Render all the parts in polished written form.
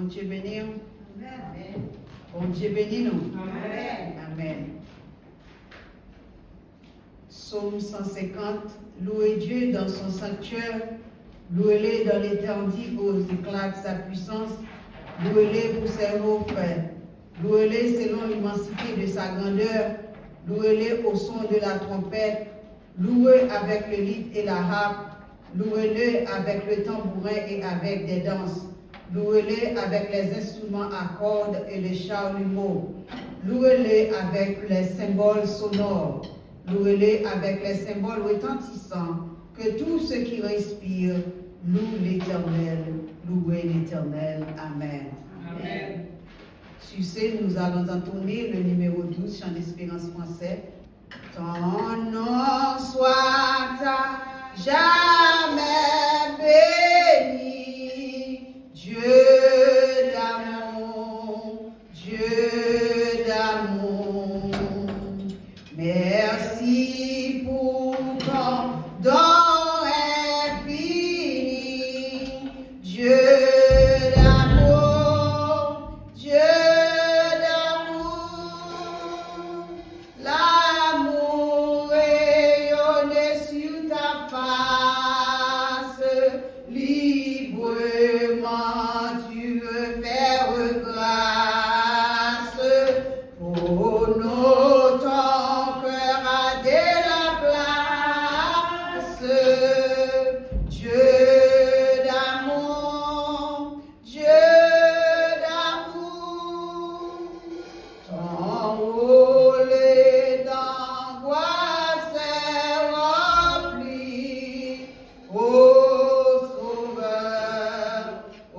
Bon Dieu béni. Amen. Bon Dieu béni nous. Amen. Amen. Psaume 150. Louez Dieu dans son sanctuaire. Louez-le dans l'étendue aux éclats de sa puissance. Louez-le pour ses hauts faits. Louez-le selon l'immensité de sa grandeur. Louez-le au son de la trompette. Louez avec le luth et la harpe. Louez-le avec le tambourin et avec des danses. Louez-le avec les instruments à cordes et les chalumeaux. Louez-le avec les cymbales sonores. Louez-le avec les symboles retentissants. Que tout ce qui respire loue l'Éternel. Louez l'Éternel. Amen. Amen. Sur ce, nous allons entonner le numéro 12, chant d'espérance français. Ton nom soit à jamais béni, Dieu d'amour, Dieu d'amour. Merci pour ton don infini, Dieu d'amour, Dieu d'amour. L'amour rayonne sur ta face, librement tu veux faire grâce. Pour nous, ton cœur a de la place. Dieu d'amour, Dieu d'amour. Ton rôle d'angoisse est rempli, ô Sauveur, ô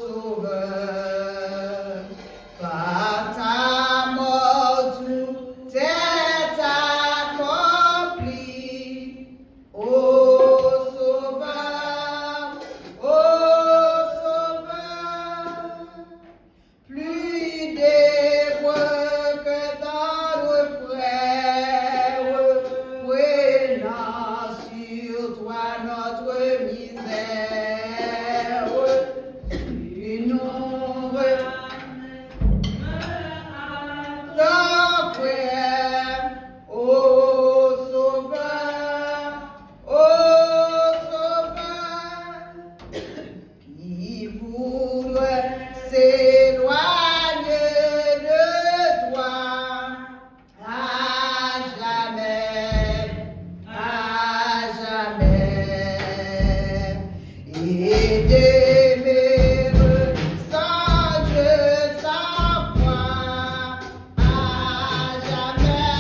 Sauveur. Par ta mort tout est accompli, ô Sauveur, ô Sauveur. Plus d'hébreux que dans le frère, prenant sur toi notre misère. Plus nombreux ton frère, ô Sauveur, ô Sauveur, qui voudrait s'éloigner de toi à jamais, à jamais, et d'aimer sans Dieu, sans foi, à jamais,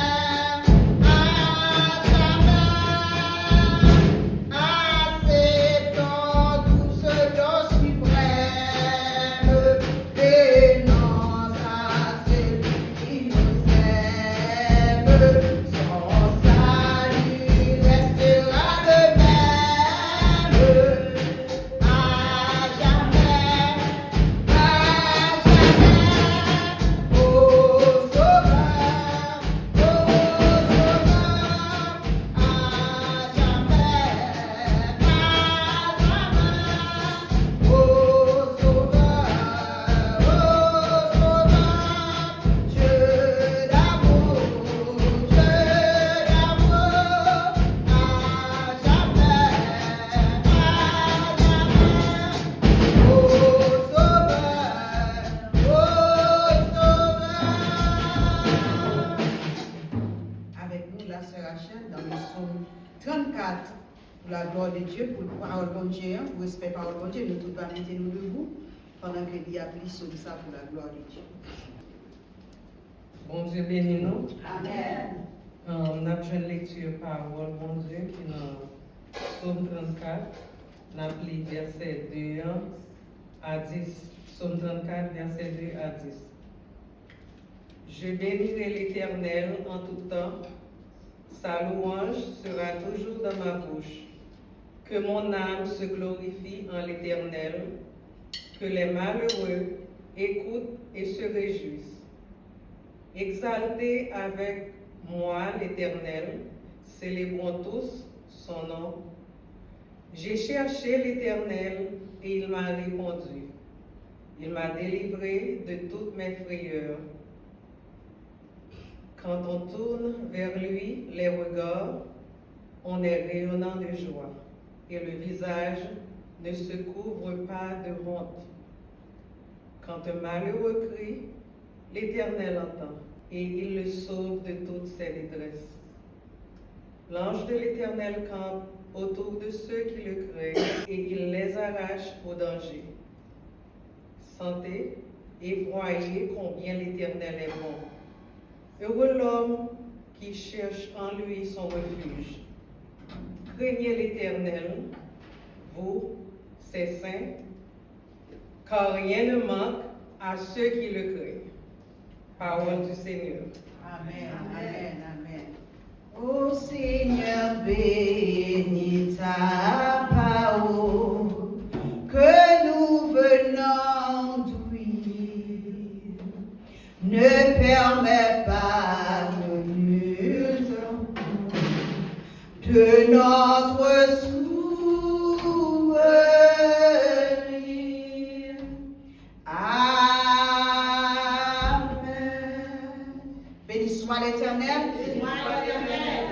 acceptons tout ce don suprême, venons à celui qui nous aime. Son salut restera le même, à jamais, ô Sauveur, à jamais, ô Sauveur, Dieu d'amour, à jamais, ô Sauveur. Avec nous, la sœur Rachel, dans le psaume 34, pour la gloire de Dieu, pour la parole de Dieu, pour le respect de la parole de Dieu, nous tous allons mettre nous debout pendant que l'il y a plus sur ça pour la gloire de Dieu. Bon Dieu béni nous. Amen. On a une lecture parole, bon Dieu, qui est dans Psaume 34, on a lu verset 2 à 10. Psaume 34, verset 2 à 10. Je bénirai l'Éternel en tout temps, sa louange sera toujours dans ma bouche. Que mon âme se glorifie en l'Éternel, que les malheureux écoutent et se réjouissent. Exaltez avec moi l'Éternel, célébrons tous son nom. J'ai cherché l'Éternel et il m'a répondu. Il m'a délivré de toutes mes frayeurs. Quand on tourne vers lui les regards, on est rayonnant de joie et le visage ne se couvre pas de honte. Quand un malheureux crie, l'Éternel entend et il le sauve de toutes ses détresses. L'ange de l'Éternel campe autour de ceux qui le craignent et il les arrache au danger. Sentez et voyez combien l'Éternel est bon. Heureux l'homme qui cherche en lui son refuge. Craignez l'Éternel, vous, ses saints, car rien ne manque à ceux qui le craignent. Parole du Seigneur. Amen, amen, amen. Ô Seigneur, bénis ta parole que nous venons d'ouïr. Ne permets pas de nul de notre souvenir. Amen. Béni soit l'Éternel.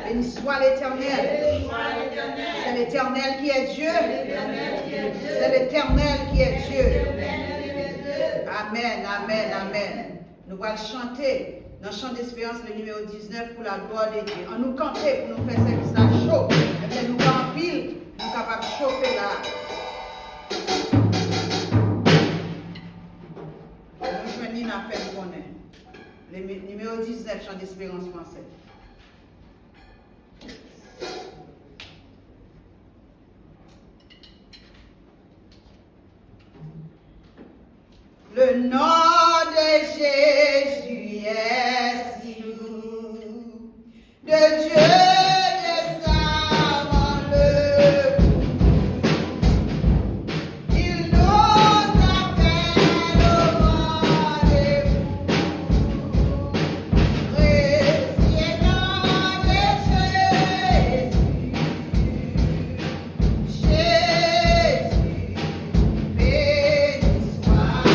Béni soit l'Éternel. C'est l'Éternel qui est Dieu. C'est l'Éternel qui est Dieu. Amen, amen, amen. Nous allons chanter dans le chant d'espérance le numéro 19 pour la gloire de Dieu. On nous camper pour nous faire service à chaud. Et bien nous en pile, nous sommes capables de chauffer là. Nous choisissons une affaire qu'on est. Le numéro 19, chant d'espérance français. Le nom de Jésus est si doux, de Dieu descend le coup. Il nous appelle au rendez-vous, précieux de Jésus, Jésus, béni soit.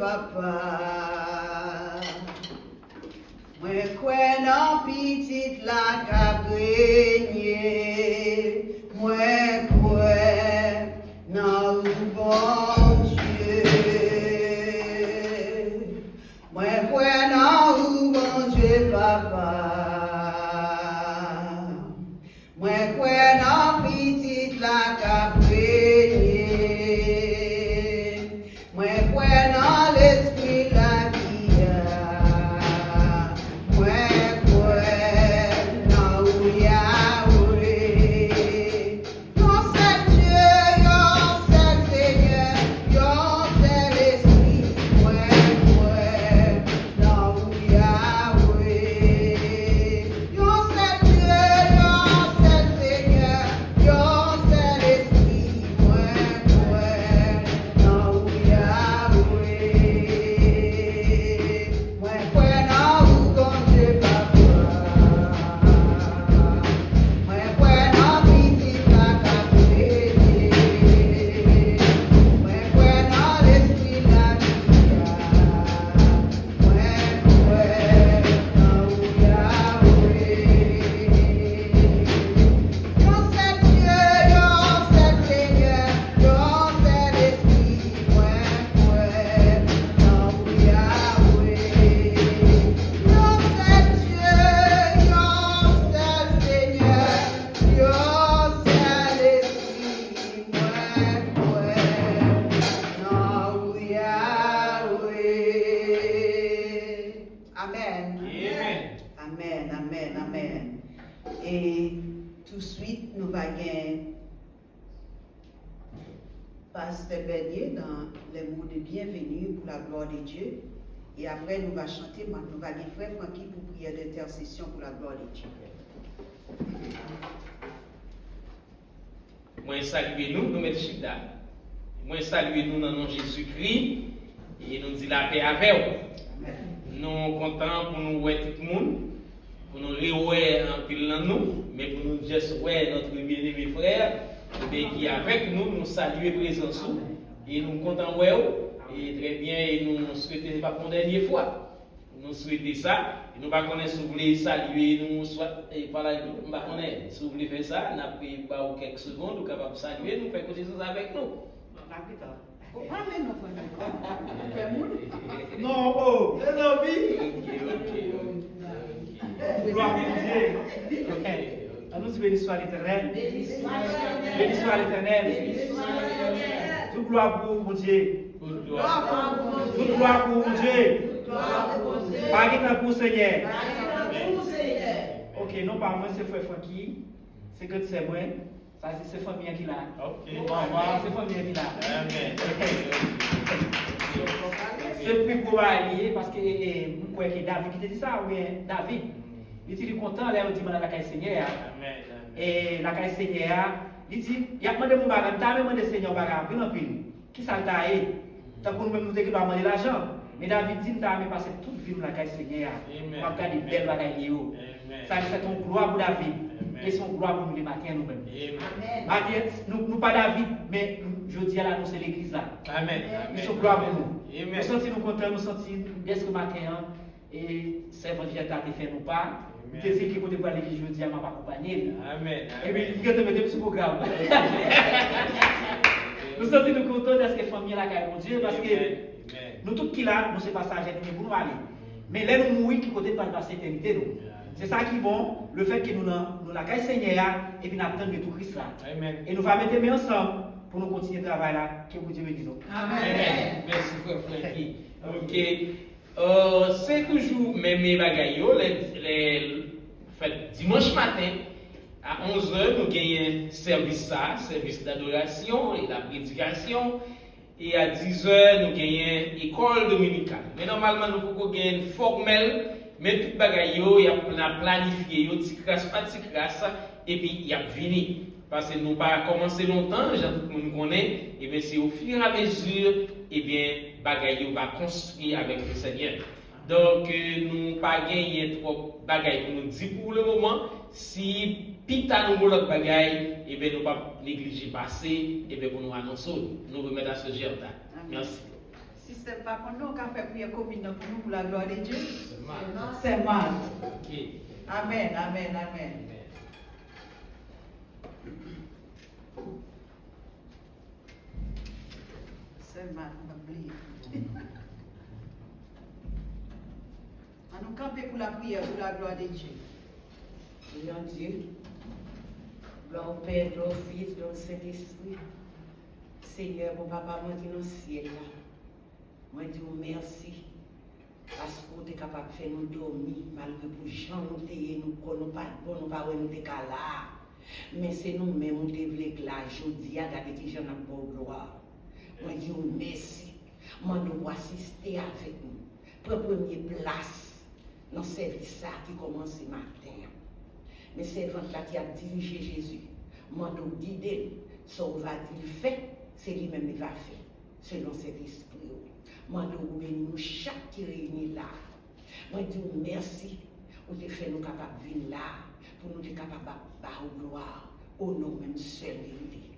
papa. Moi crois dans petite la cabrenier. Moi crois dans le bon Dieu. Moi crois dans le bon Dieu papa. Moi crois dans petite la cabrenier. Moi crois dans l'esprit la vie. Moi crois dans Yahweh. Yon seul Dieu, yon seul Seigneur, yon seul esprit. Moi crois dans Yahweh. Yon seul Dieu, yon seul Seigneur, yon seul esprit. Moi crois dans Yahweh. Moi crois dans bon Dieu papa. Moi crois dans petite la cabrenier. Moi crois dans l'esprit la vie. Moi crois dans Yahweh. Yon seul Dieu, yon seul Seigneur, yon seul esprit. Moi crois dans Yahweh. Yon seul Dieu, yon seul Seigneur, yon seul esprit. Moi crois dans Yahweh. Amen. Amen, amen, amen. Et tout de suite, nous allons gagner Pasteur Bernier dans les mots de bienvenue pour la gloire de Dieu. Et après, nous allons chanter, nous allons gagner Frère Francky pour prière d'intercession pour la gloire de Dieu. Moi, saluez nous, nous mettons chita. Moi, saluez nous dans le nom de Jésus-Christ et nous disons la paix avec vous. Amen. Nous sommes contents pour nous voir tout le monde, pour nous réunir en pile dans nous, mais pour nous juste voir notre bien-aimé frère qui est avec nous, nous saluer présence et nous sommes contents de voir vous. Et très bien, et nous souhaitons pas pour la dernière fois. Nous souhaitons ça, et nous ne connaissons pas si vous voulez saluer, nous soit, et voilà, nous ne connaissons pas si vous voulez faire ça, nous avons pris quelques secondes, nous sommes capables de saluer, nous faisons connaissance avec nous. Non, oh, les amis. Gloire à Dieu. À nous béni soit l'Éternel. Béni soit l'Éternel. Toute gloire pour mon Dieu. Toute gloire pour mon Dieu. Pas de pour Seigneur. Ok, non pas moi, c'est Frère Francky. C'est que c'est moi. Ça, c'est famille qui l'a. Ok. C'est famille qui l'a. Amen. C'est plus pour allier parce que je crois que David qui te dit ça, ou bien David, il était content, là, il dit dans la caille Seigneur. Amen. Et la caille Seigneur, il dit, il y a demandé mon bagage, il a demandé Seigneur bagage, puis en pile. Qui ça t'a aidé? Tant qu'on nous qui doit demander l'argent. Mais David dit, il a passé toute vie dans la caille Seigneur. On va regarder belle bagaille. Ça c'est ton gloire pour David. Et son gloire pour nous les matins nous-mêmes. Amen. Nous pas David, mais je dis à l'annoncer l'église là. Amen. Ils sont gloire pour nous. Amen. Nous sentons nous contents, nous sentons est-ce que matin et c'est votre j'ai fait nous pas. Nous disons qu'il faut pour l'église je dis à m'a accompagner. Amen. Et puis il a mettre sur programme. Nous sentons nous contents d'être que famille là mon Dieu parce que nous tous qui là, nous c'est passagers pour nous aller. Mais là nous mourir qui côté pas passer éternité nous. C'est ça qui est bon, le fait que nous la caille Seigneur et puis nous attendons de tout Christ là. Amen. Et nous allons mettre main ensemble pour nous continuer le travail là que vous Dieu bénisse. Amen. Merci Frère Francky. Ok. C'est toujours même bagaille les fait dimanche matin à 11h nous gagnons service d'adoration et la prédication et à 10h nous gagnons école dominicale. Mais normalement nous pouvons gagner formel mais tout bagaille yo y a planifié yo petit crasse pas petit crasse et puis y a fini parce que nous pas commencé longtemps, tout le monde connaît et bien c'est au fur et à mesure et bien bagaille yo va construire avec le Seigneur. Donc nous pas gagner trop bagaille pour nous dire pour le moment si pita nous l'autre bagaille et bien nous pas négliger passer et bien pour nous annoncer nous remettre à ce jour là. Merci. Si ce n'est pas pour nous, qu'on fait prière commune pour nous, pour la gloire de Dieu. Seulement. C'est mal. Ok. Amen, amen, amen. Amen. C'est mal, on va oublier. On nous camper pour la prière, pour la gloire de Dieu. Prions Dieu. Gloire au Père, gloire au Fils, gloire au Saint-Esprit. Seigneur, mon papa, moi dis dans le ciel là. Moi dis merci. Parce que tu es capable de faire nous dormir, malgré pour gens nous t'ayons, nous connaissons pas bon, nous pas nous là. Mais c'est nous-mêmes qui devons là, je dis à garder qui j'en ai pour gloire. Moi dis merci. Moi nous assister avec nous. Pour première place dans le service qui commence ce matin. Mais c'est là qui a dirigé Jésus. Moi nous guider, ça on va dire fait, c'est lui-même qui va faire, selon cet esprit. Moi, nous bénissons chaque qui réunit là. Moi, je dis merci pour te faire nous capables de venir là, pour nous être capables de faire gloire au nom même seul de Dieu.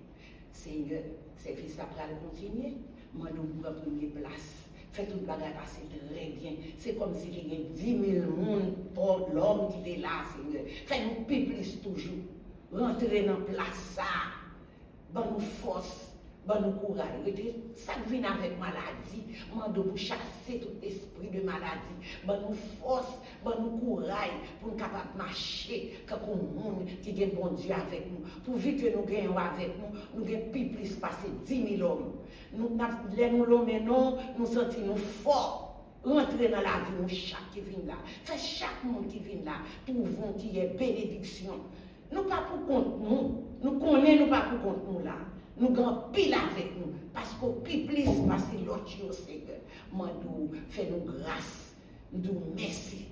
Seigneur, c'est fils après le continuer. Moi, nous prenons première place. Faites tout le bagage passer très bien. C'est comme si il y avait 10 000 personnes pour l'homme qui était là, Seigneur. Faites-nous plus toujours. Rentrer dans la place, ça. Bonne force. Bon courage. Ça vient avec maladie. Mando pour chasser tout esprit de maladie. Bon force, bon courage pour nous capables de marcher comme un monde qui est bon Dieu avec nous. Pour vite que nous gagnons avec nous, nous gagnons plus passer 10 000 hommes. Nous l'homme non, nous sentons forts. Rentrer dans la vie, nous chaque qui vient là. Fait chaque monde qui vient là, pour vous qui est bénédiction. Nous pas pour compte nous. Nous connaissons nous pas pour compte nous là. Nous avons pile avec nous, parce que plus parce que l'autre chose, Seigneur. Moi, nous faisons grâce, nous merci.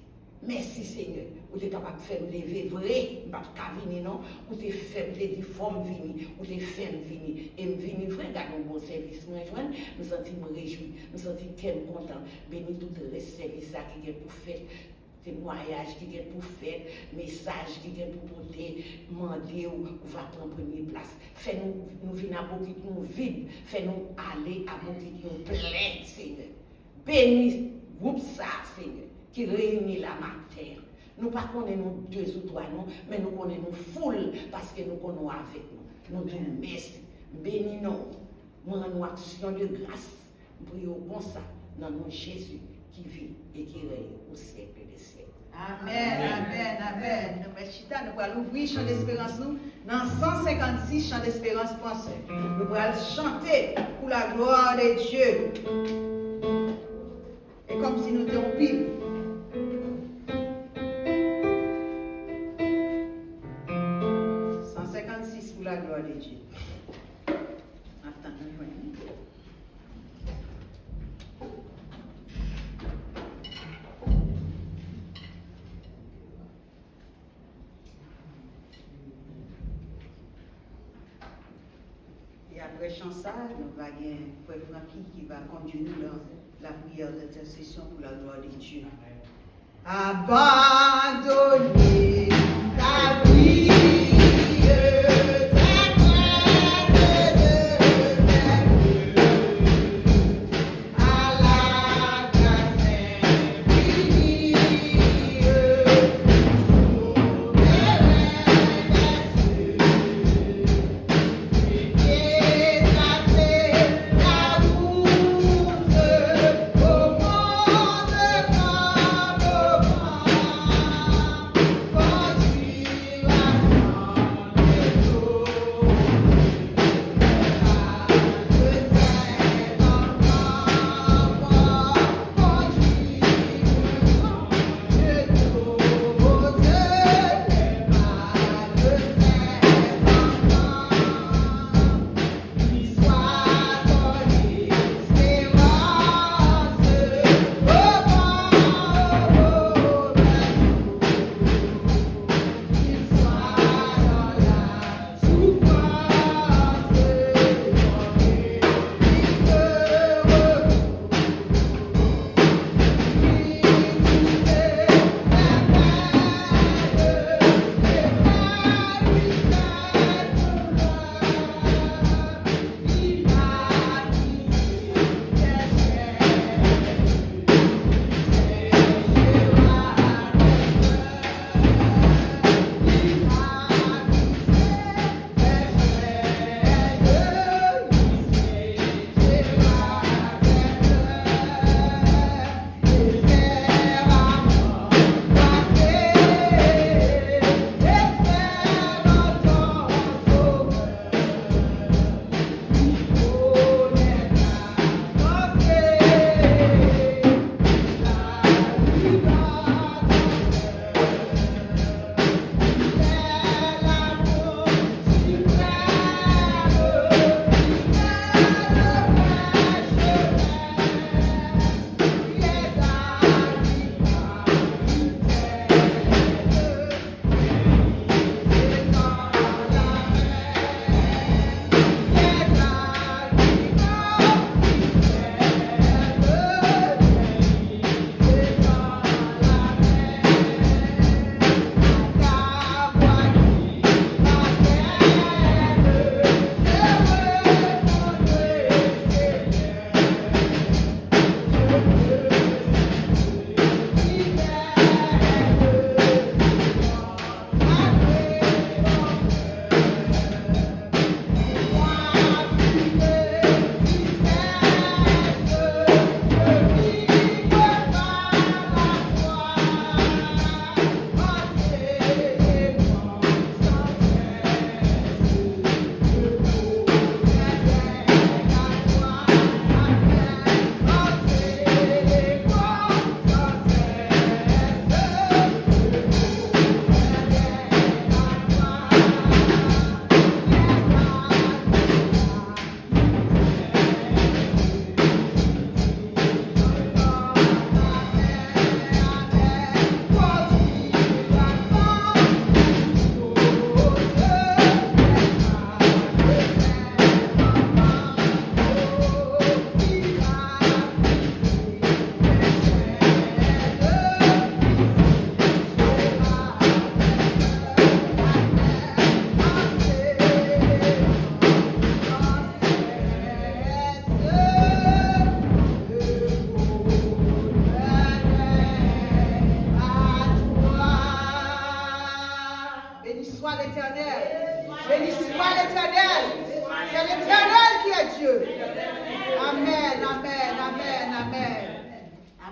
Merci, Seigneur. Vous êtes capable de faire lever vrai, pas de venir, non. Vous êtes fait des formes venir, vous êtes fait venir. Et venir, frère, garder un bon service. Nous sentons réjouis, nous sentons tellement contents. Bénis tout le service qui est pour faire. Témoignage qui est pour faire, message qui est pour porter, demander ou va prendre première place. Fais-nous venir à beaucoup nous vide, fais-nous aller à beaucoup nous plein, Seigneur. Bénis groupe ça, Seigneur, qui réunit la matin. Nous ne connaissons pas 2 ou 3 non, mais nous connaissons foule parce que nous connaissons avec nous. Nous disons merci, bénis-nous, nous avons action de grâce. Nous prions comme ça, dans le nom de Jésus qui vit et qui règne au siècle des siècles. Amen, amen, amen. Nous allons ouvrir chant d'espérance nous dans 156 chants d'espérance français. Nous allons chanter pour la gloire de Dieu. Et comme si nous étions Bible. Pour la gloire de Dieu. Attends, et après chanson, nous allons Frère Francky qui va conduire nous dans la prière d'intercession pour la gloire de Dieu. Abandonner ta vie. Continue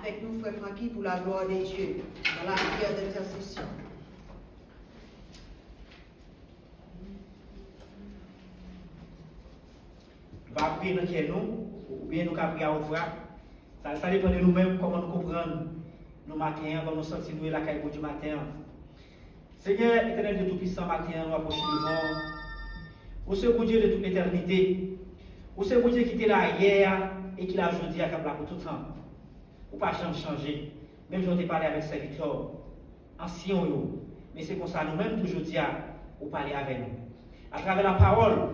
Avec nous, frère Francky, pour la gloire de Dieu, dans la prière d'intercession. Va prier dans qui nous, ou bien nous prier à haute voix. Ça dépend de nous-mêmes, comment nous comprenons nos matins, comment nous sentir nous la caille du matin. Seigneur, éternel de Tout-Puissant, matin, nous approchons devant. Au second Dieu de toute l'éternité, au second Dieu qui était là hier et qui l'a aujourd'hui à Kabla pour tout le temps. Ou pas changer. Même si on parlé avec serviteur, ancien, mais c'est comme ça, nous-mêmes, toujours dire, ou parler avec nous. À travers la parole,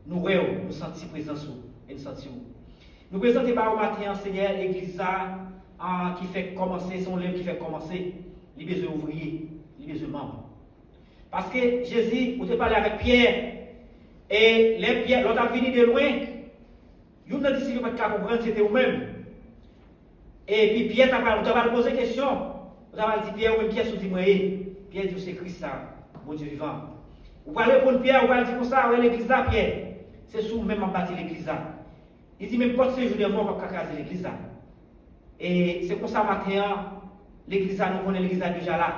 nous voyons, nous sentons présence et nous sentons. Nous présentons par au matin, Seigneur, l'église qui fait commencer, son livre qui fait commencer, les besoins ouvriers, les besoins membres. Parce que Jésus, vous avez parlé avec Pierre, et les Pierre, l'autre a venu de loin, vous n'avez pas de comprendre, c'était vous-même. Et puis Pierre t'a posé une question. Vous avez dit Pierre, ou Pierre, dit moi, Pierre dit c'est Christ, mon Dieu vivant. Vous parlez pour Pierre, vous allez dire comme ça, ouais, l'église là, Pierre. C'est sous même en bâtir l'église là. Il dit même pas de séjour de mort pour caser l'église là. Et c'est pour ça matin, l'église là, nous connaissons l'église là déjà là.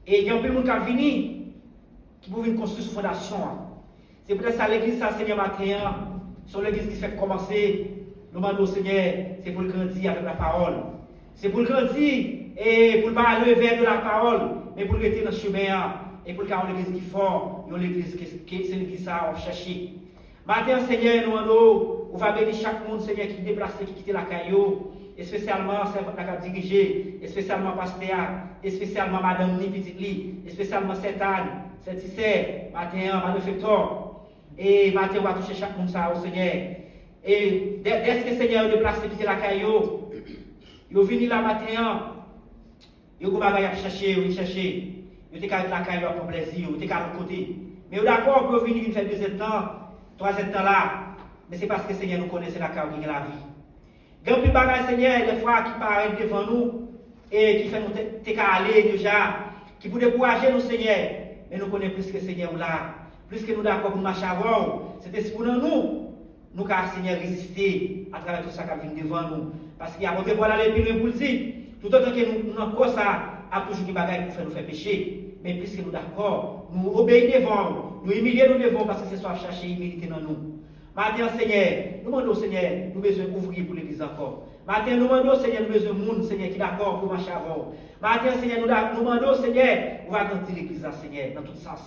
Et il y a un peu de monde qui a venu, qui peut venir construire une fondation. C'est peut-être ça l'église là, Seigneur matin, sur l'église qui fait commencer. Nous demandons au Seigneur, c'est pour le grandir avec la parole. C'est pour le grandir et pour ne pas aller vers de la parole, mais pour le rester dans le chemin et pour le avoir l'église qui est fort, l'église qui c'est l'église ça, on cherche. Matin, Seigneur, nous demandons, on va bénir chaque monde, Seigneur, qui déplace, qui quitte la caillou, et spécialement celle qui a dirigé, et spécialement Pasteur, et spécialement Madame Ni Petite Li, et spécialement cette Anne, cette Tissé, matin, Madame Fector, et matin, on va toucher chaque monde ça au Seigneur. Et est-ce que le Seigneur a déplacé quitter la caillou? Il est venu là matin, il a cherché, il a cherché, il a la caillou pour plaisir, il a l'autre côté. Mais il est d'accord pour venir faire 2 temps, 3 temps là, mais c'est parce que le Seigneur nous connaît la caillou qui est la vie. Il y a plus de bagages, Seigneur, des fois qui paraissent devant nous et qui fait nous aller déjà, qui peut décourager nous, Seigneur, mais nous connaissons plus que le Seigneur là, plus que nous d'accord pour marcher avant, c'est pour nous. Nous avons, Seigneur, résister à travers tout ça qui vient devant nous. Parce qu'il y a montré pour aller plus loin pour le dire. Tout autant que nous n'avons pas ça, à toujours des bagages pour nous faire pécher. Mais puisque nous d'accord, nous obéissons devant, nous humilions nous devant parce que c'est soit chercher humilité dans nous. Maintenant, Seigneur, nous demandons, Seigneur, nous avons besoin d'ouvrir pour l'église encore. Maintenant, nous demandons, Seigneur, nous avons besoin de monde, Seigneur, qui est d'accord pour marcher avant. Maintenant, Seigneur, nous demandons, Seigneur, on va grandir l'église, Seigneur, dans tout sens.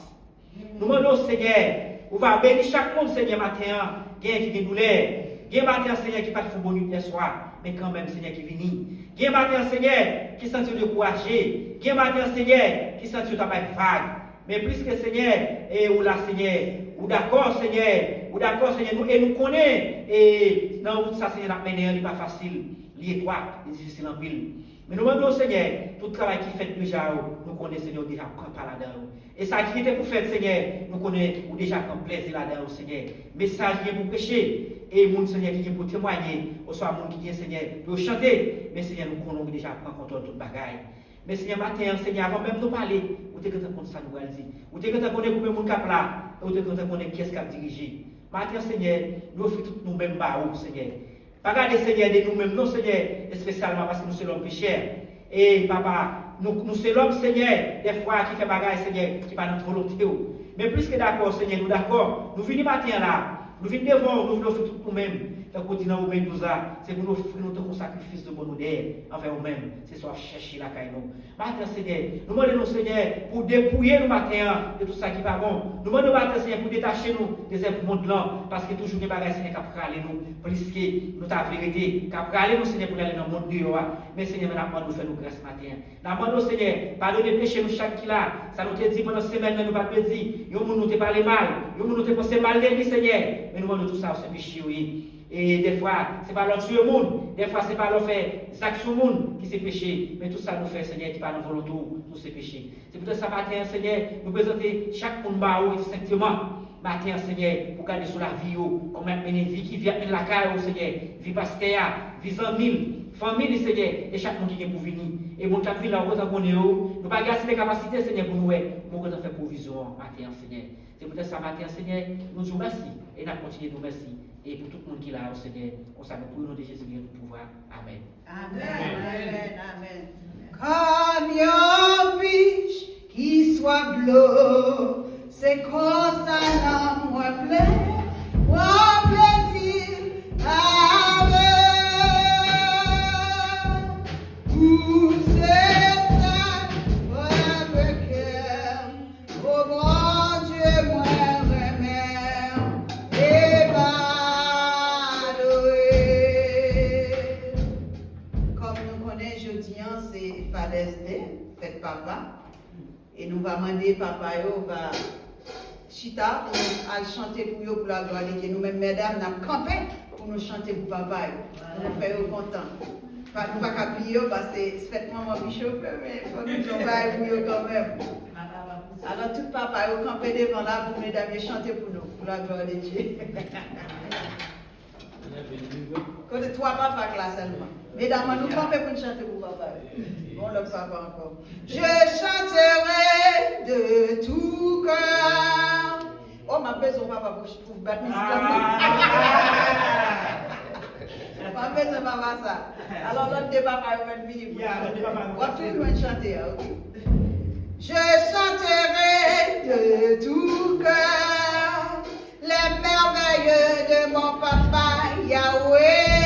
Nous demandons, Seigneur, on va bénir chaque monde, Seigneur, matin. Il y a qui douleur, il y a matin Seigneur qui pas de bon nuit soir, mais quand même Seigneur qui vient. Il y a matin Seigneur qui sent découragé, il y a matin Seigneur qui sent pas vague. Mais plus que Seigneur, et ou là Seigneur, ou d'accord Seigneur, nous et nous connaissons et dans ça Seigneur la mener n'est pas facile, l'étroit, est difficile en pile. Mais nous demandons Seigneur, tout le travail qui fait déjà, nous connaissons Seigneur déjà par là-dedans. Et ça qui était pour faire Seigneur, nous connaissons déjà comme plaisir là-dedans Seigneur. Message vient pour pécher. et mon Seigneur qui vient pour témoigner, au soit mon qui vient Seigneur pour chanter, mais Seigneur nous connaissons déjà prendre contrôle de toute bagaille. Mais Seigneur matin, Seigneur avant même de parler, ou t'es content qu'on ça nous va dire, ou t'es content qu'on est coupé mon cap là, ou t'es content qu'on est qui est-ce qui a dirigé. Matin Seigneur, nous offrons tout nous-mêmes bas Seigneur. Pas garder Seigneur de nous-mêmes, non Seigneur, spécialement parce que nous sommes l'homme pécheur. Et papa, nous sommes l'homme Seigneur, des fois qui fait bagaille Seigneur, qui pas notre volonté. Mais plus que d'accord Seigneur, nous d'accord, nous venons matin là, nous venons devant, nous voulons faire tout nous-mêmes. Dans le continent où nous c'est pour nous offrir notre sacrifice de bonheur envers nous-mêmes. C'est soit chercher la caille nous. Matin Seigneur, nous demandons Seigneur pour dépouiller nous matin de tout ça qui va bon. Nous demandons matin Seigneur pour détacher nous des œuvres monde là, parce que toujours des bagages Seigneur qui pralé nous, plus que nous ta vérité, qui pralé nous Seigneur pour aller dans le monde dehors. Mais Seigneur, nous demandons faire nous grâce matin. Nous demandons Seigneur, pardonnez les péchés nous chaque qui là. Ça nous te dit pendant semaine nous pas te dit, yo nous te parler mal, yo nous te penser mal de lui Seigneur. Mais nous demandons tout ça c'est péché oui. Et des fois, ce n'est pas leur tuer le monde, des fois, ce n'est pas leur faire des actions monde qui c'est péché, mais tout ça nous fait, Seigneur, qui pas nos volontés, nous c'est péché. C'est pour ça, matin, Seigneur, nous présenter chaque monde distinctement, matin, Seigneur, pour garder sur la vie, comme une vie qui vient de la caille, Seigneur, vie pasteur, vie en mille, famille, Seigneur, et chaque monde qui vient pour venir. Et mon temps, là, nous ne pas garder les capacités, Seigneur, pour nous, pour nous faire provision, matin, Seigneur. C'est pour ça, matin, Seigneur, nous disons merci, et nous continuons de nous merci. Et pour tout le monde qui est là, au Seigneur, on s'appelle pour le nom de Jésus, pour pouvoir. Amen. Amen. Amen. Comme biche qui soit l'eau, c'est comme ça l'âme reflète, au plaisir, amen. Pour c'est ça, le cœur, au bon Dieu, moi, c'est Falaise Day, fête papa. Et nous va demander papa va chita pour aller chanter pour eux pour la gloire de Dieu. Nous-mêmes, mesdames, nous avons campé pour nous chanter pour papa. Pour nous faire content. Nous ne pouvons pas oublier parce que c'est fête maman Bichot, mais il faut que nous travaillions pour eux quand même. Alors tout papa est campé devant là pour mesdames chanter pour nous, pour la gloire de Dieu. Côté trois papas là seulement. Mesdames, nous campons pour chanter pour papa. Bon, le papa encore. Je chanterai de tout cœur. Oh, ma besoin papa pour battre mes ma besoin papa ça. Alors, l'autre des papas va venir. On va tout le monde chanter. Je chanterai de tout cœur les merveilles de mon papa Yahweh.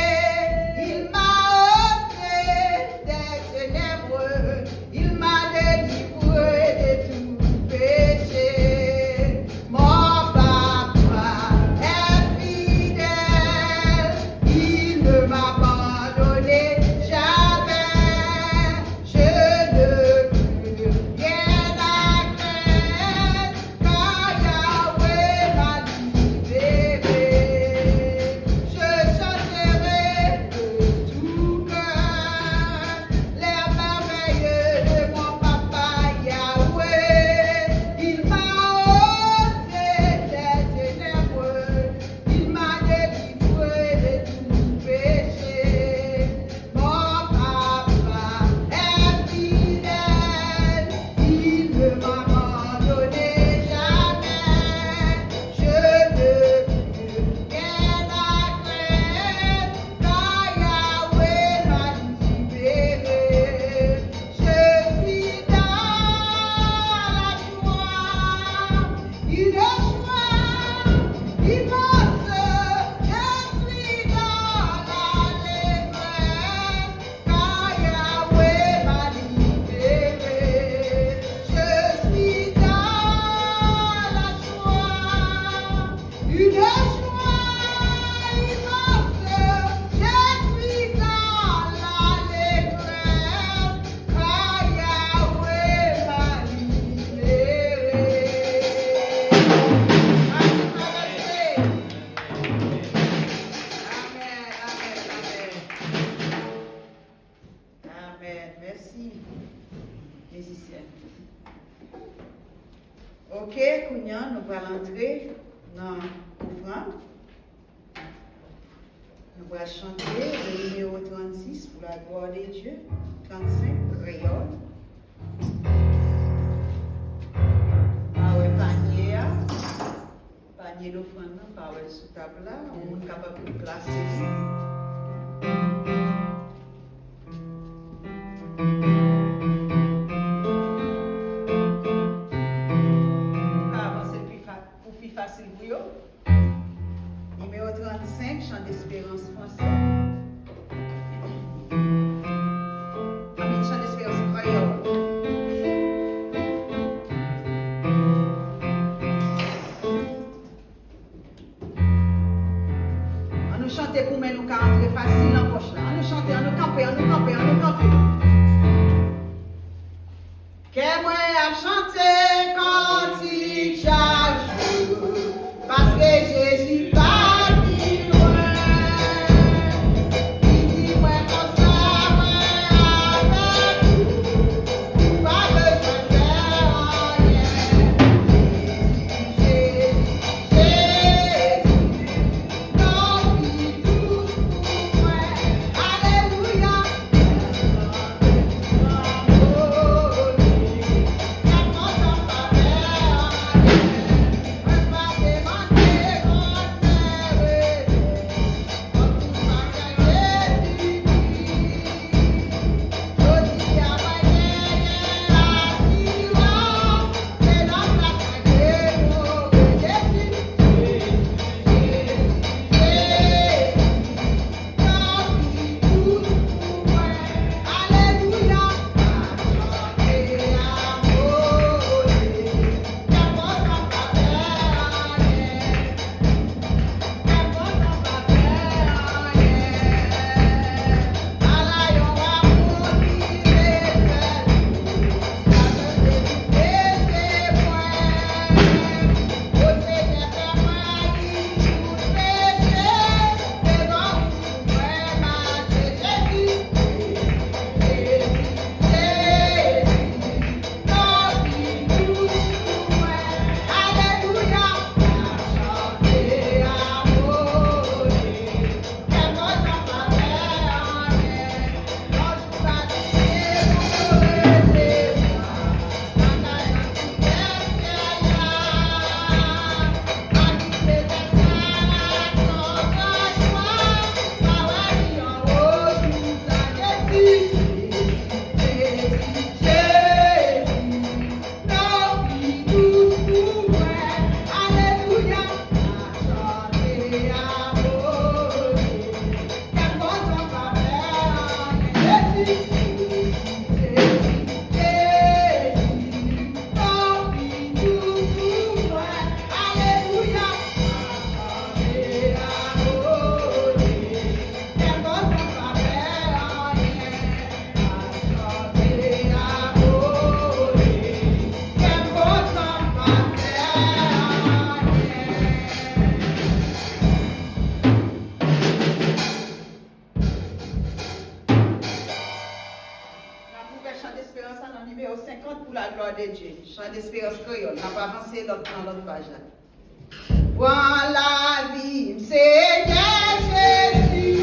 Ok, Kounia, nous allons entrer dans l'offrande. On va chanter le numéro 36 pour la gloire de Dieu, 35, créole. Ah ouais, panier d'offrande, pas ouais, sous table là, on est capable de classer. Plus facile pour vous. Numéro 35, chant d'espérance français. Chant d'espérance créole. On nous chante pour nous nous rentrer facile dans la poche là. On nous chante, on nous camper, on nous camper, on nous camper. Que moi a chanté quand il charge. Parce que Jésus pas si loin, il dit moi comme ça, moi avec vous, pas besoin de faire rien. Jésus, non, il tout pour moi, alléluia. Chant d'espérance créole, on va avancer dans l'autre page là. Voilà la vie, Seigneur Jésus,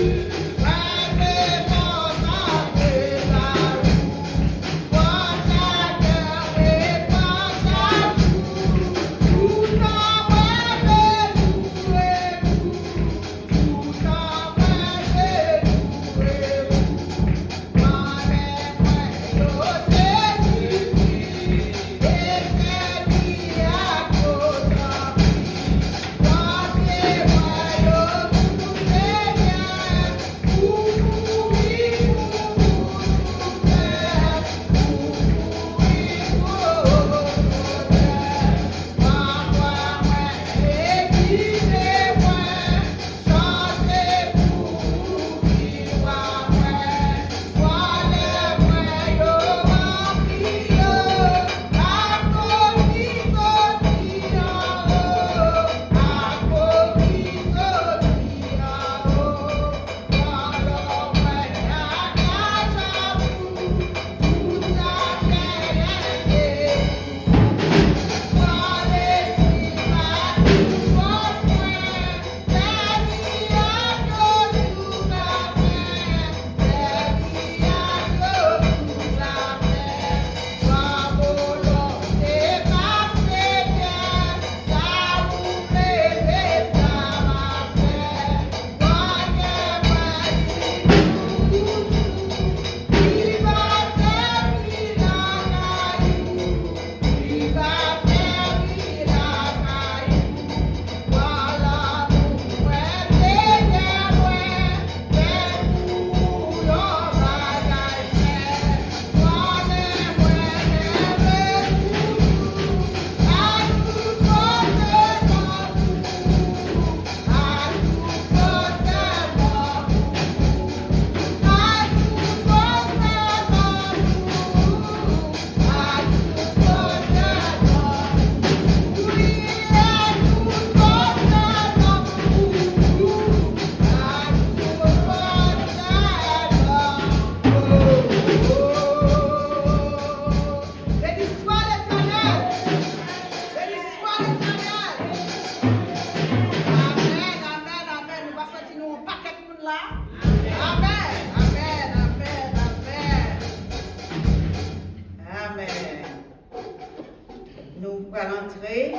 après,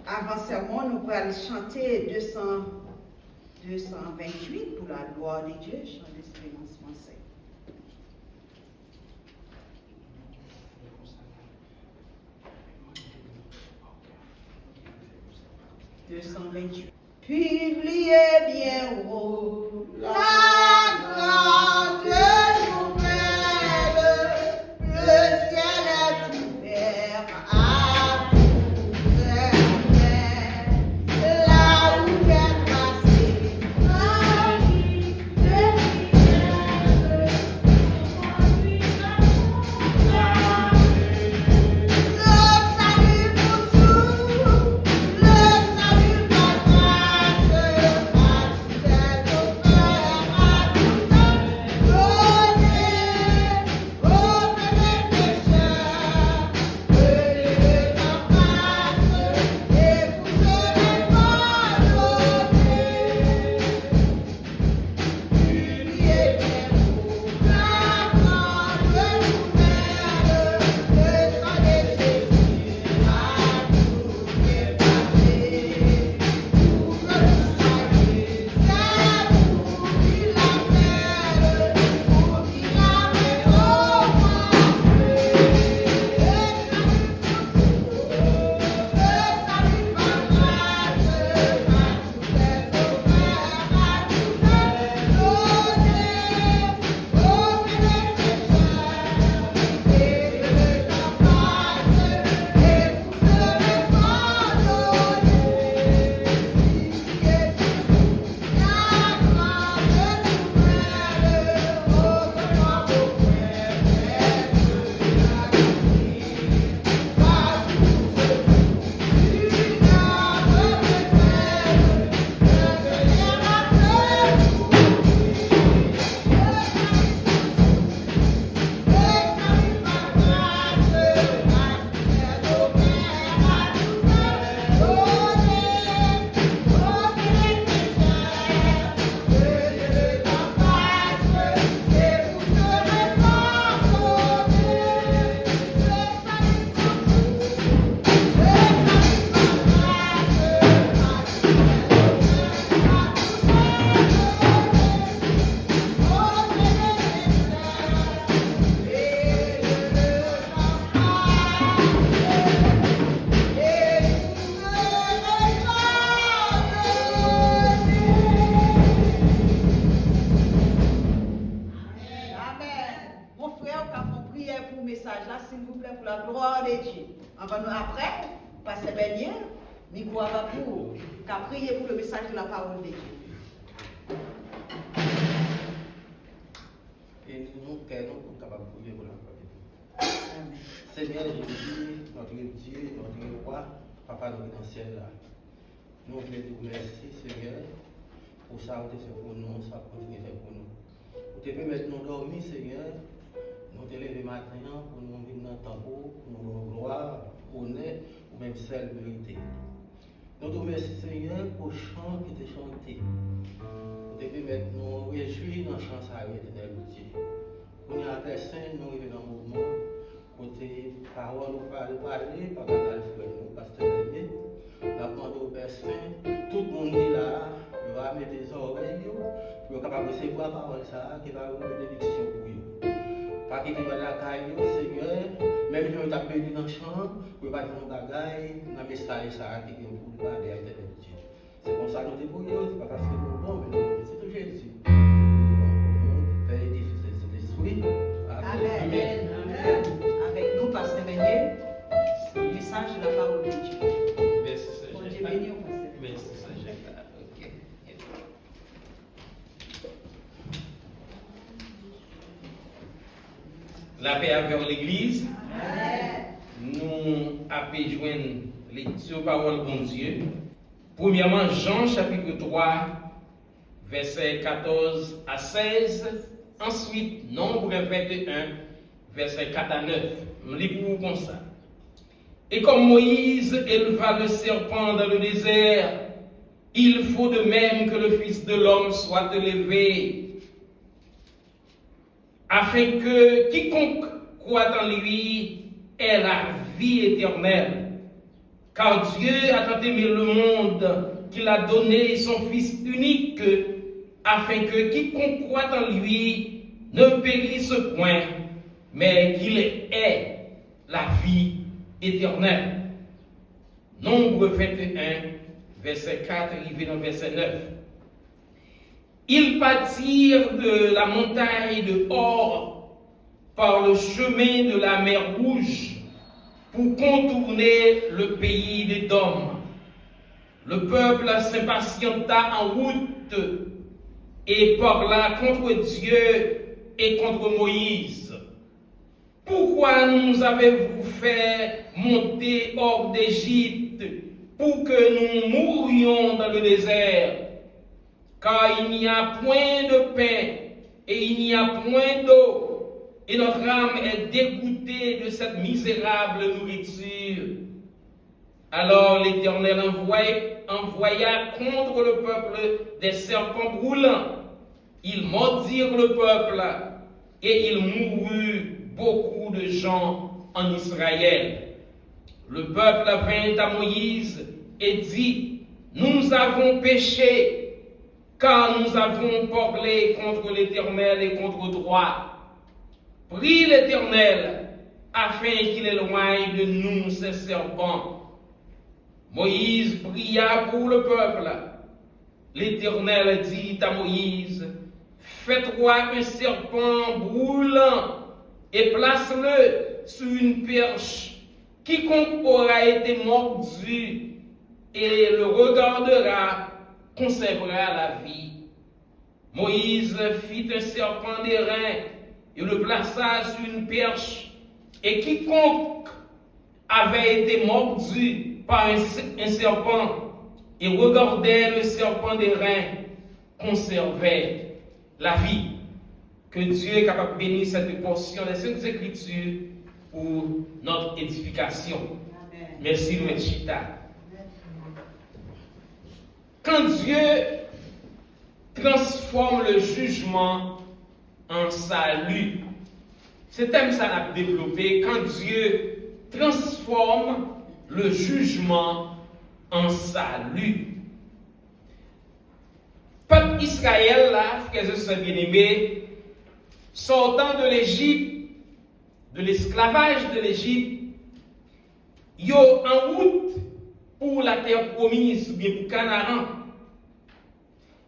avant sermon, nous allons chanter 228 pour la gloire de Dieu, chant d'espérance français. Publiez bien haut la grande nouvelle, le ciel est ouvert à tous là où est passé la vie de le salut pour tous, le salut par grâce, à tout est offert, à tout est donné, aux pécheurs, venez en face, et vous serez pardonnés. Publiez bien haut la grande nouvelle, le sang de Jésus a tout effacé. Pour que vous soyez, c'est vous qui l'appelle, pour qui l'avez offensé. Le salut par grâce, à tout est offert, à tout est donné, aux pécheurs, et venez en face, et vous serez pardonnés. Priez la grande nouvelle, autrement vos frères, par tous ceux qui n'avent Amen. Mon frère, quand on prie pour le message là, s'il vous plaît, pour la gloire de Dieu. Après, passer bien, micro va pour qu'à prier pour le message de la parole de Dieu. Et nous, nous sommes capables de prier pour la gloire de Dieu. Amen. Seigneur Jésus, notre Dieu, notre roi, Papa nous dans le ciel là. Nous voulons te remercier, Seigneur, pour ça que tu fait pour nous, ça que tu fait pour nous. Pour te permettre de nous dormir, Seigneur, nous te lever matin pour nous vivre dans le temple, pour nous donner gloire, honneur, ou même celle vérité. Nous te remercions, Seigneur, pour le chant qui te chanté. Pour te permettre de nous réjouir dans le chant ça éternel Dieu. Pour nous après saint, nous arrivons dans le mouvement. Côté parole, nous parler, par canal frère, nous, pasteur René, nous demandons au Père Saint, tout le monde est là, il va mettre des oreilles, pour être capable de recevoir la parole, ça, qui va avoir une bénédiction pour eux. Pas quitter la caille, Seigneur, même si on t'a perdu dans le champ, pour pas nous bagaille, dans le message, ça, qui est pour nous parler à l'éternel Dieu. C'est comme ça que nous te prions, c'est pas parce que nous sommes bons, mais c'est tout Jésus. Père, diffusez cet esprit. Amen. Amen. Avec nous, Pasteur Meunier, le message de la parole de Dieu. Merci, Seigneur. Bon Dieu béni au Pasteur. Merci, Seigneur. Ok. La paix avec l'Église. Nous avons joindre lecture parole bon Dieu. Premièrement, Jean chapitre 3, versets 14 à 16. Ensuite, Nombre 21, versets 4 à 9. Je lis pour vous comme ça. Et comme Moïse éleva le serpent dans le désert, il faut de même que le Fils de l'homme soit élevé, afin que quiconque croit en lui ait la vie éternelle. Car Dieu a tant aimé le monde qu'il a donné son Fils unique, afin que quiconque croit en lui ne périsse point, mais qu'il ait la vie éternelle. Nombre 21, verset 4, arrivé dans verset 9. Ils partirent de la montagne de Hor par le chemin de la mer Rouge pour contourner le pays d'Édom. Le peuple s'impatienta en route et parla contre Dieu et contre Moïse. Pourquoi nous avez-vous fait monter hors d'Égypte pour que nous mourions dans le désert? Car il n'y a point de pain et il n'y a point d'eau, et notre âme est dégoûtée de cette misérable nourriture. Alors l'Éternel envoya contre le peuple des serpents brûlants. Ils mordirent le peuple et il mourut beaucoup de gens en Israël. Le peuple vint à Moïse et dit: Nous avons péché, car nous avons parlé contre l'Éternel et contre toi. Prie l'Éternel afin qu'il éloigne de nous ces serpents. Moïse pria pour le peuple. L'Éternel dit à Moïse: Fais-toi un serpent brûlant et place-le sur une perche. Quiconque aura été mordu et le regardera conservera la vie. Moïse fit un serpent d'airain et le plaça sur une perche, et quiconque avait été mordu par un serpent et regardait le serpent d'airain conservait la vie. Que Dieu est capable de bénir cette portion des Saintes Écritures pour notre édification. Amen. Merci, Louis Chita. Quand Dieu transforme le jugement en salut, ce thème ça a développé. Quand Dieu transforme le jugement en salut. Peuple Israël, là, frères et sœurs bien-aimés, sortant de l'Égypte, de l'esclavage de l'Égypte, yo en route pour la terre promise, bien pour Canaan.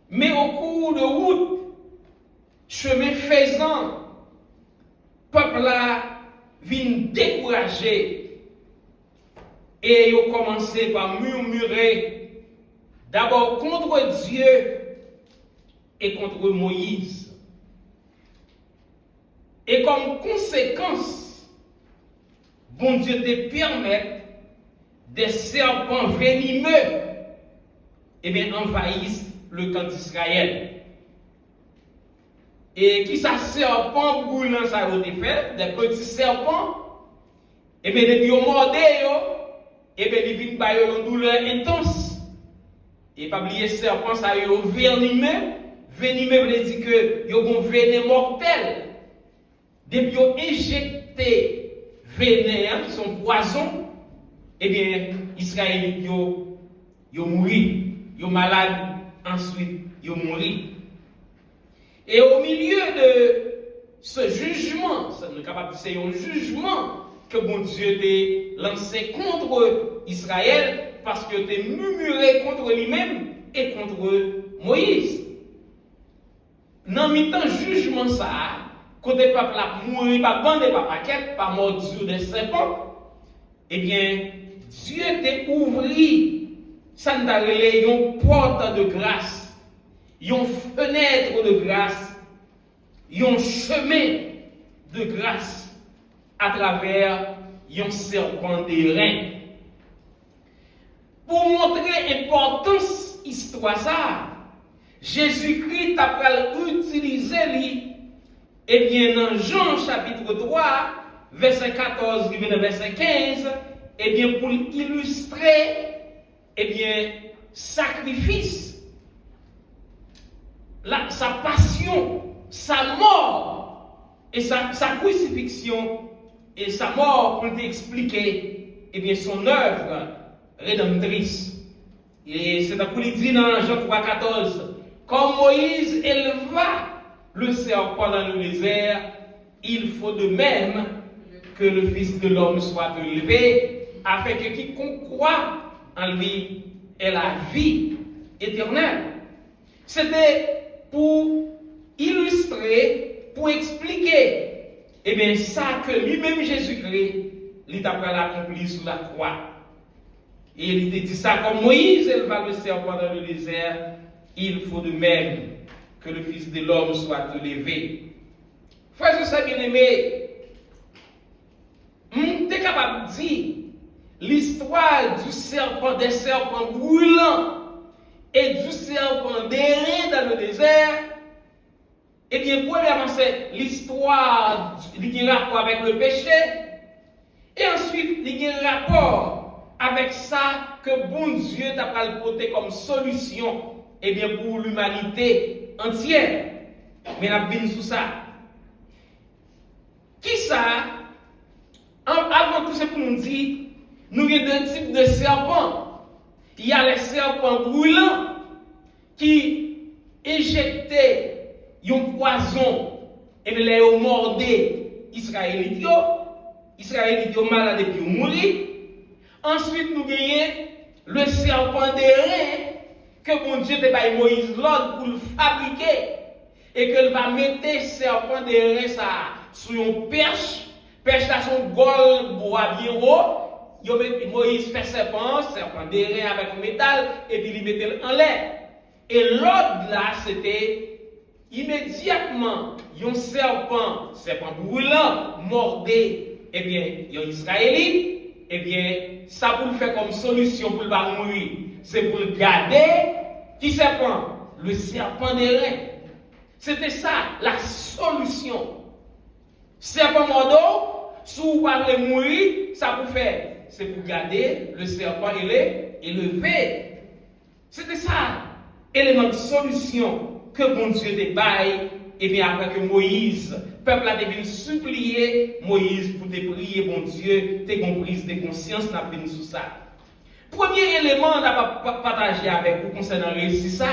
Mais au cours de route, chemin faisant, peuple là vient découragé et ils ont commencé par murmurer d'abord contre Dieu et contre Moïse. Et comme conséquence, bon Dieu te permet des serpents venimeux envahissent le camp d'Israël. Et qui ça serpent brûlant ça a été fait, des petits serpents, depuis ils ont mordé, ils viennent par une douleur intense. Et pas oublier serpent ça a venimeux. Venimeux veut dire que ils ont un venin mortel. Depuis qu'ils ont injecté venin, qui sont poison, Israélites ont mouru, ils sont malades, ensuite ils ont mouru. Et au milieu de ce jugement, nous sommes capables de dire c'est un jugement que bon Dieu a lancé contre Israël parce que tu as murmuré contre lui-même et contre Moïse. Dans mi-temps jugement ça, quand le peuple a mouru, pas bandé, pas paquet, pas mordu des serpents, Dieu t'a ouvert, ça nous a relé une porte de grâce, une fenêtre de grâce, un chemin de grâce à travers un serpent d'airain. Pour montrer l'importance de l'histoire, ça, Jésus-Christ a utilisé dans Jean chapitre 3, verset 14, verset 15, pour illustrer sacrifice, sa passion, sa mort et sa crucifixion et sa mort pour t'expliquer son œuvre rédemptrice. Et c'est un coup il dit dans Jean 3,14, comme Moïse éleva le serpent dans le désert, il faut de même que le Fils de l'homme soit élevé, afin que quiconque croit en lui ait la vie éternelle. C'était pour illustrer, pour expliquer, eh bien, ça que lui-même Jésus-Christ, il a accompli sur la croix. Et il dit ça comme Moïse éleva le serpent dans le désert, il faut de même que le Fils de l'homme soit élevé. Frères et sœurs bien-aimés, on est capable de dire l'histoire du serpent, des serpents brûlants et du serpent d'airain dans le désert. Eh bien, premièrement, c'est l'histoire qui a rapport avec le péché. Et ensuite, il y a un rapport avec ça que bon Dieu t'a porté comme solution eh bien, pour l'humanité entière. Mais on a vu sur ça. Qui ça? Avant tout, c'est pour nous dire, nous avons deux types de serpents. Il y a les serpents brûlants qui éjectaient un poison et les ont mordé Israélites. Israélites sont malades et puis mourir. Ensuite, nous gagnons le serpent d'airain que bon Dieu te baille Moïse l'ordre pour le fabriquer et qu'il va mettre le serpent d'airain ça sur une perche. Perche là son gol bois bien haut. Moïse fait serpent d'airain avec le métal et puis il mettait en l'air. Et l'ordre là c'était immédiatement un serpent brûlant mordé. Eh bien, il y a un Israélite, eh bien, ça pour le faire comme solution pour le pas mourir, c'est pour le garder. Qui serpent? Le serpent d'airain. C'était ça, la solution. Serpent mordeau, si vous parlez mourir, ça pour faire, c'est pour garder le serpent élevé. C'était ça, élément de solution que bon Dieu débaille. Et bien après que Moïse, peuple a devenu supplier Moïse pour te prier, bon Dieu, tes comprises de conscience n'a venu sur ça. Premier élément à partager avec vous concernant le récit ça,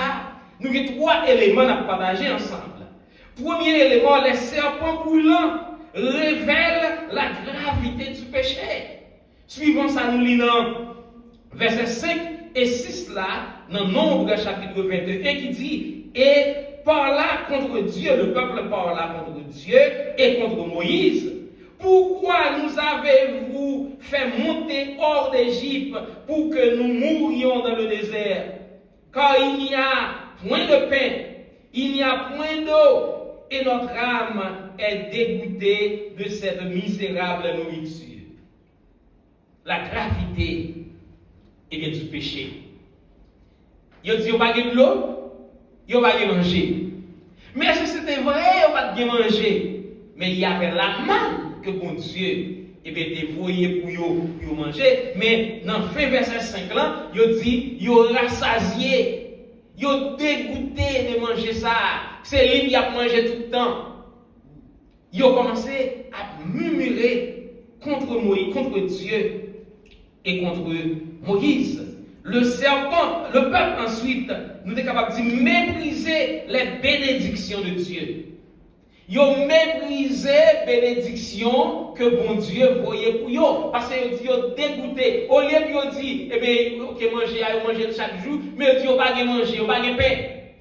nous avons trois éléments à partager ensemble. Premier élément, les serpents brûlants révèlent la gravité du péché. Suivant ça, nous lisons versets 5 et 6 là, dans Nombre chapitre 21 qui dit et parla contre Dieu, le peuple parla contre Dieu et contre Moïse. Pourquoi nous avez-vous fait monter hors d'Égypte pour que nous mourions dans le désert? Car il n'y a point de pain, il n'y a point d'eau, et notre âme est dégoûtée de cette misérable nourriture. La gravité et bien du péché. Il dit, il n'y a pas de l'eau. Il n'y a pas de manger. Mais est-ce que c'était vrai, il n'y a pas de manger? Mais il y avait la manne que bon Dieu dévoyé pour manger. Mais dans le fin verset 5 là, il dit, il a rassasié, il a dégoûté de manger ça. C'est lui qui a mangé tout le temps. Il a commencé à murmurer contre Moïse, contre Dieu et contre Moïse. Le serpent, le peuple ensuite, nous sommes capables de mépriser les bénédictions de Dieu. Ils ont méprisé les bénédictions que bon Dieu voyait pour eux. Parce qu'ils ont dégoûté. Au lieu de dire, eh bien, ok, manger chaque jour, mais ils n'ont pas de manger, ils n'ont pas de pain,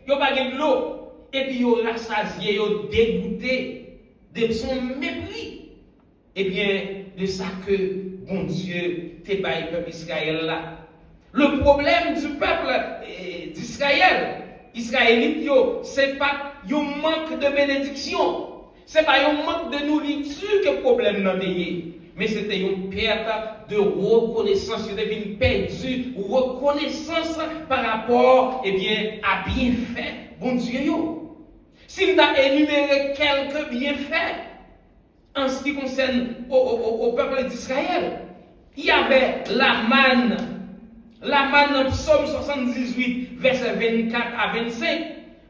ils n'ont pas de l'eau. Et puis ils ont rassasié, ils ont dégoûté de son mépris. Eh bien, de ça que bon Dieu te baille le peuple Israël là. Le problème du peuple d'Israël, Israélite, c'est pas un manque de bénédiction, c'est pas un manque de nourriture que le problème n'a payé, mais c'était une perte de reconnaissance, il devait une perdue reconnaissance par rapport à bienfaits, bon Dieu. S'il a énuméré quelques bienfaits en ce qui concerne au peuple d'Israël, il y avait la manne. La manne dans Psaume 78, verset 24 à 25.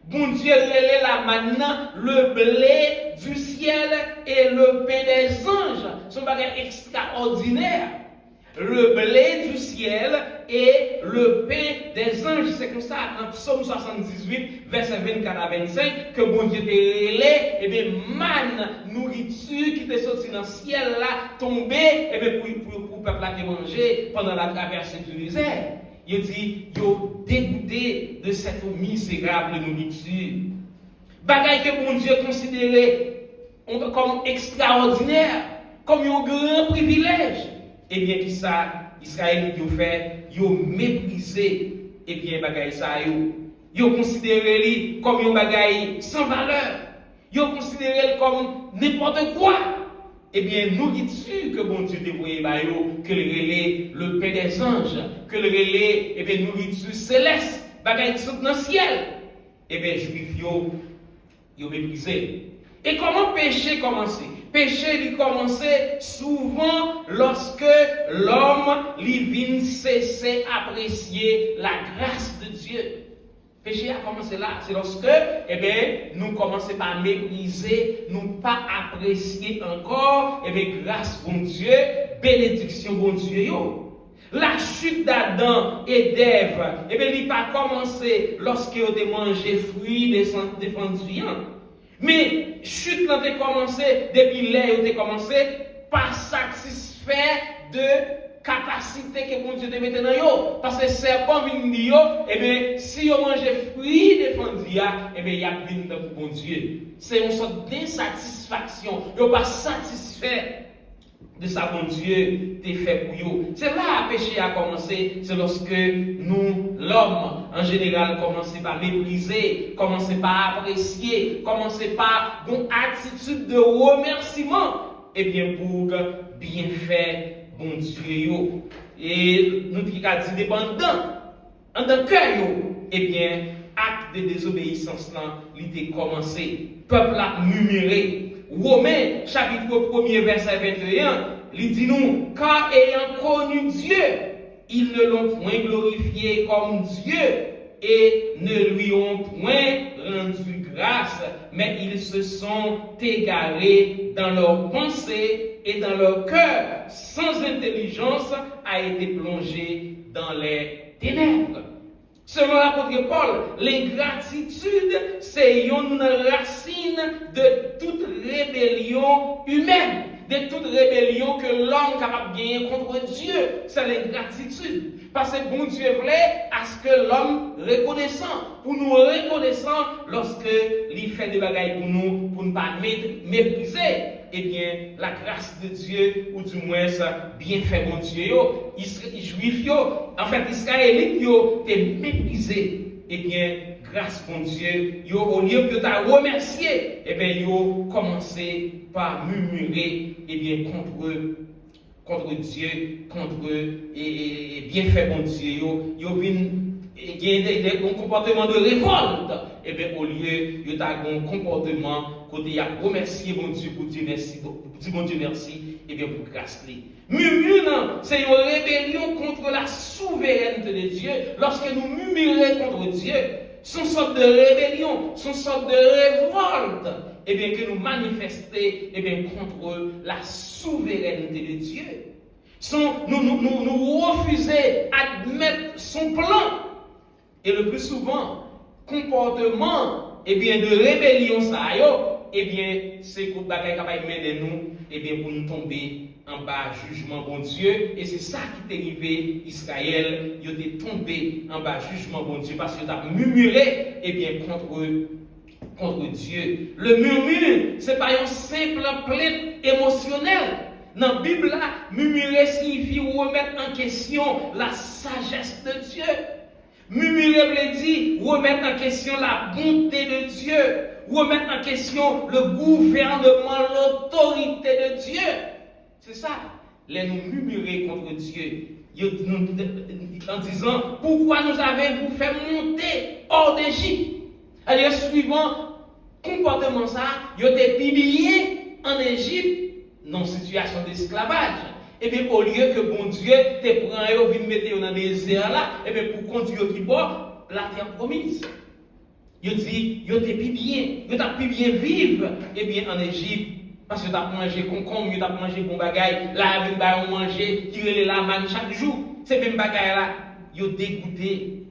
Bon Dieu relève la manne, le blé du ciel et le pain des anges. C'est un bagage extraordinaire. le blé du ciel et le pain des anges. C'est comme ça, dans Psaume 78, verset 24 à 25, que bon Dieu t'a relé, et bien, manne, nourriture qui t'est sortie dans le ciel là, tombée, et bien, pour le peuple là qui manger pendant la traversée du désert. Il dit, yo dégoûté de cette misérable nourriture. Bagaille que bon Dieu considérait comme extraordinaire, comme un grand privilège. Eh bien, qui ça, Israël qui fait, ils ont méprisé, eh bien, bagaille ça, ils ont considéré lui comme un bagaille sans valeur. Ils ont considéré comme n'importe quoi. Eh bien, nourriture que bon Dieu dévoyé, que le relais, le pain des anges, que le relais, eh bien, nourriture céleste, bagaille qui sont dans le ciel. Eh bien, juifs, ils ont méprisé. Et comment péché commencer? Péché lui commençait souvent lorsque l'homme lui vient cesser apprécier la grâce de Dieu. Péché a commencé là. C'est lorsque, eh bien, nous commençons par mépriser, nous pas apprécier encore, eh bien, grâce bon Dieu, bénédiction bon Dieu, yo. La chute d'Adam et d'Ève, eh bien, il n'a pas commencé lorsqu'ils ont mangé fruits défendus. Mais chute n'a commencé depuis là, il a commencé par satisfaire de capacité que bon Dieu te mette dans yo. Parce que serpent vient dire, eh bien, si on mange fruits défendus, eh bien, il y a venu pour bon Dieu. C'est une sorte d'insatisfaction. Il n'est pas satisfait de ça, bon Dieu, t'es fait pour vous. C'est là que le péché a commencé. C'est lorsque nous, l'homme, en général, commençons par mépriser, commençons par apprécier, commençons par une attitude de remerciement. Eh bien, pour bien faire, bon Dieu, et nous qui avons dit dépendant, en tant que eh bien, acte de désobéissance là, il a commencé. Peuple a murmuré. Romains, chapitre 1er, verset 21, il dit nous, car ayant connu Dieu, ils ne l'ont point glorifié comme Dieu et ne lui ont point rendu grâce, mais ils se sont égarés dans leurs pensées et dans leur cœur, sans intelligence, a été plongé dans les ténèbres. Selon l'apôtre Paul, l'ingratitude, c'est une racine de toute rébellion humaine, de toute rébellion que l'homme est capable de gagner contre Dieu. C'est l'ingratitude. Parce que bon Dieu voulait à ce que l'homme reconnaissant, pour nous reconnaissant lorsque il fait des bagailles pour nous, pour ne pas mépriser, eh bien, la grâce de Dieu, ou du moins, ça, bien fait bon Dieu, juif, en fait, israélite, t'es méprisé, eh bien, grâce bon Dieu, au lieu de t'a remercier, eh bien, commencé par murmurer, eh bien, contre Dieu, contre et bien fait bon Dieu, il y a un comportement de révolte, et bien au lieu de un comportement côté il a remercié bon Dieu pour dire merci, bon Dieu merci, et bien pour grâce. Murmure, c'est une rébellion contre la souveraineté de Dieu. Lorsque nous murmurons contre Dieu, c'est une sorte de rébellion, c'est une sorte de révolte, et bien que nous manifestons, et bien contre la souveraineté de Dieu. Nous refusons d'admettre son plan. Et le plus souvent, comportement eh bien, de rébellion, ça, eh bien, c'est que bagaille capable de nous, eh bien, pour nous tomber en bas jugement bon Dieu. Et c'est ça qui est arrivé Israël. Il est tombé en bas jugement bon Dieu parce qu'il a murmuré, eh bien, contre Dieu. Le murmure, ce n'est pas une simple plainte émotionnelle. Dans la Bible, murmurer signifie remettre en question la sagesse de Dieu. Murmurer veut dire remettre en question la bonté de Dieu, remettre en question le gouvernement, l'autorité de Dieu. C'est ça. Les nous murmurer contre Dieu en disant pourquoi nous avez-vous fait monter hors d'Égypte. Alors, suivant comportement ça, ils ont été publiés en Égypte dans une situation d'esclavage. Et bien, au lieu que bon Dieu te prend et vienne mettre dans le désert là, et bien pour conduire qui bord la terre promise. Il dit, il t'a pu bien vivre, et bien en Égypte, Parce que tu as mangé concombre, tu as mangé bon bagaille, là, tu as mangé, tirer la manne chaque jour. C'est même bagaille là, ils ont dégoûté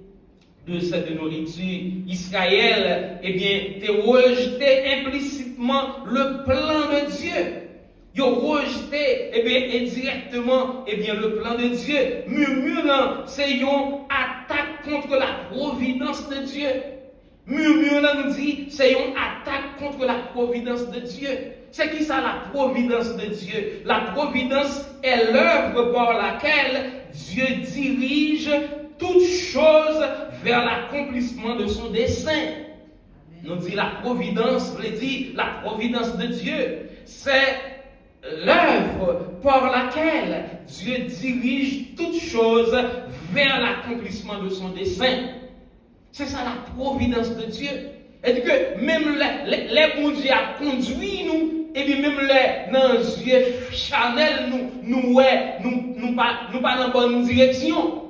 de cette nourriture. Israël, eh bien, tu rejeté implicitement le plan de Dieu. Ils ont rejeté, eh bien, indirectement, eh bien, le plan de Dieu. Murmurant, c'est une attaque contre la providence de Dieu. Murmurant nous dit, c'est une attaque contre la providence de Dieu. C'est qui ça, la providence de Dieu? La providence est l'œuvre par laquelle Dieu dirige toutes choses vers l'accomplissement de son dessein. Nous dit la providence, veut dire la providence de Dieu. C'est l'œuvre par laquelle Dieu dirige toutes choses vers l'accomplissement de son dessein. C'est ça la providence de Dieu. Et que même les bons Dieu a conduit nous, et bien même les dans les yeux charnels nous pas dans la bonne direction.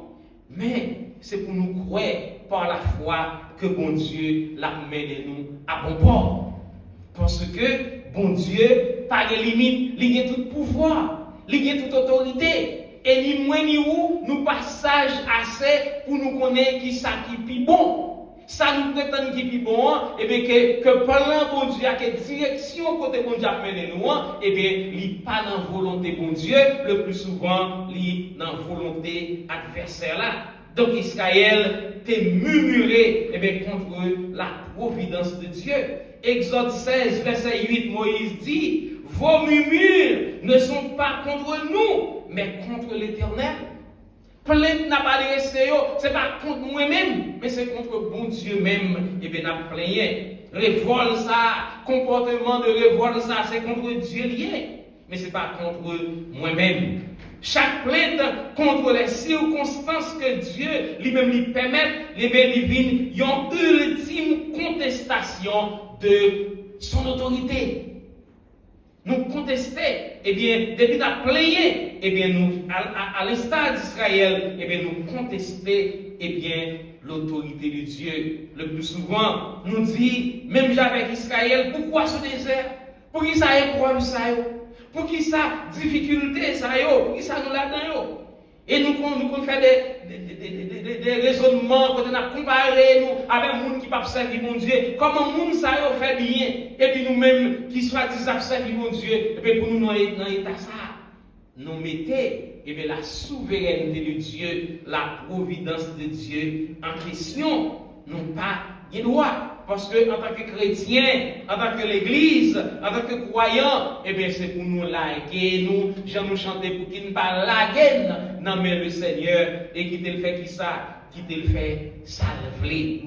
Mais c'est pour nous croire par la foi que bon Dieu l'a mené nous à bon port. Parce que bon Dieu, pas de limite, il a tout pouvoir, il a toute autorité. Et ni moi ni vous, nous passage assez pour nous connaître qui ça qui est bon. Ça nous prétend qui est bon, et bien que pendant bon Dieu, à quelle direction côté bon Dieu a mené nous, et bien, il n'est pas dans la volonté bon Dieu, le plus souvent, il est dans la volonté adversaire là. Donc Israël t'est murmuré et bien, contre la providence de Dieu. Exode 16, verset 8, Moïse dit, vos murmures ne sont pas contre nous, mais contre l'Éternel. Plainte n'a pas de c'est pas contre moi-même, mais c'est contre bon Dieu même. Et bien, n'a plaigné. Révolte ça, comportement de révolte ça, c'est contre Dieu lié. Mais c'est pas contre moi-même. Chaque plainte contre les circonstances que Dieu lui-même lui permet, les bénévines, y ont ultime contestation de son autorité. Nous contester, eh bien, depuis la plaigné, eh bien, nous, à l'instar d'Israël, eh bien, nous contester, eh bien, l'autorité de Dieu. Le plus souvent, nous dit, même avec Israël, pourquoi ce désert? Pour qui ça épreuve ça? Pour qui ça difficulté ça? Pour qui ça nous là-dedans? Et nous faisons des raisonnements, quand on a comparé nous avec les gens qui ne servent pas mon Dieu, comment les gens ça fait bien, et puis nous-mêmes qui soit disant servent mon Dieu, et puis pour nous dans l'état ça, nous mettons et bien, la souveraineté de Dieu, la providence de Dieu en question, non pas des droits. Parce que en tant que chrétien, en tant que l'Église, en tant que croyant, eh bien c'est pour nous laguer, nous, nous chanter pour qu'il ne pas laguer, non mais le Seigneur, et qui te le fait qui ça, qui te le fait salver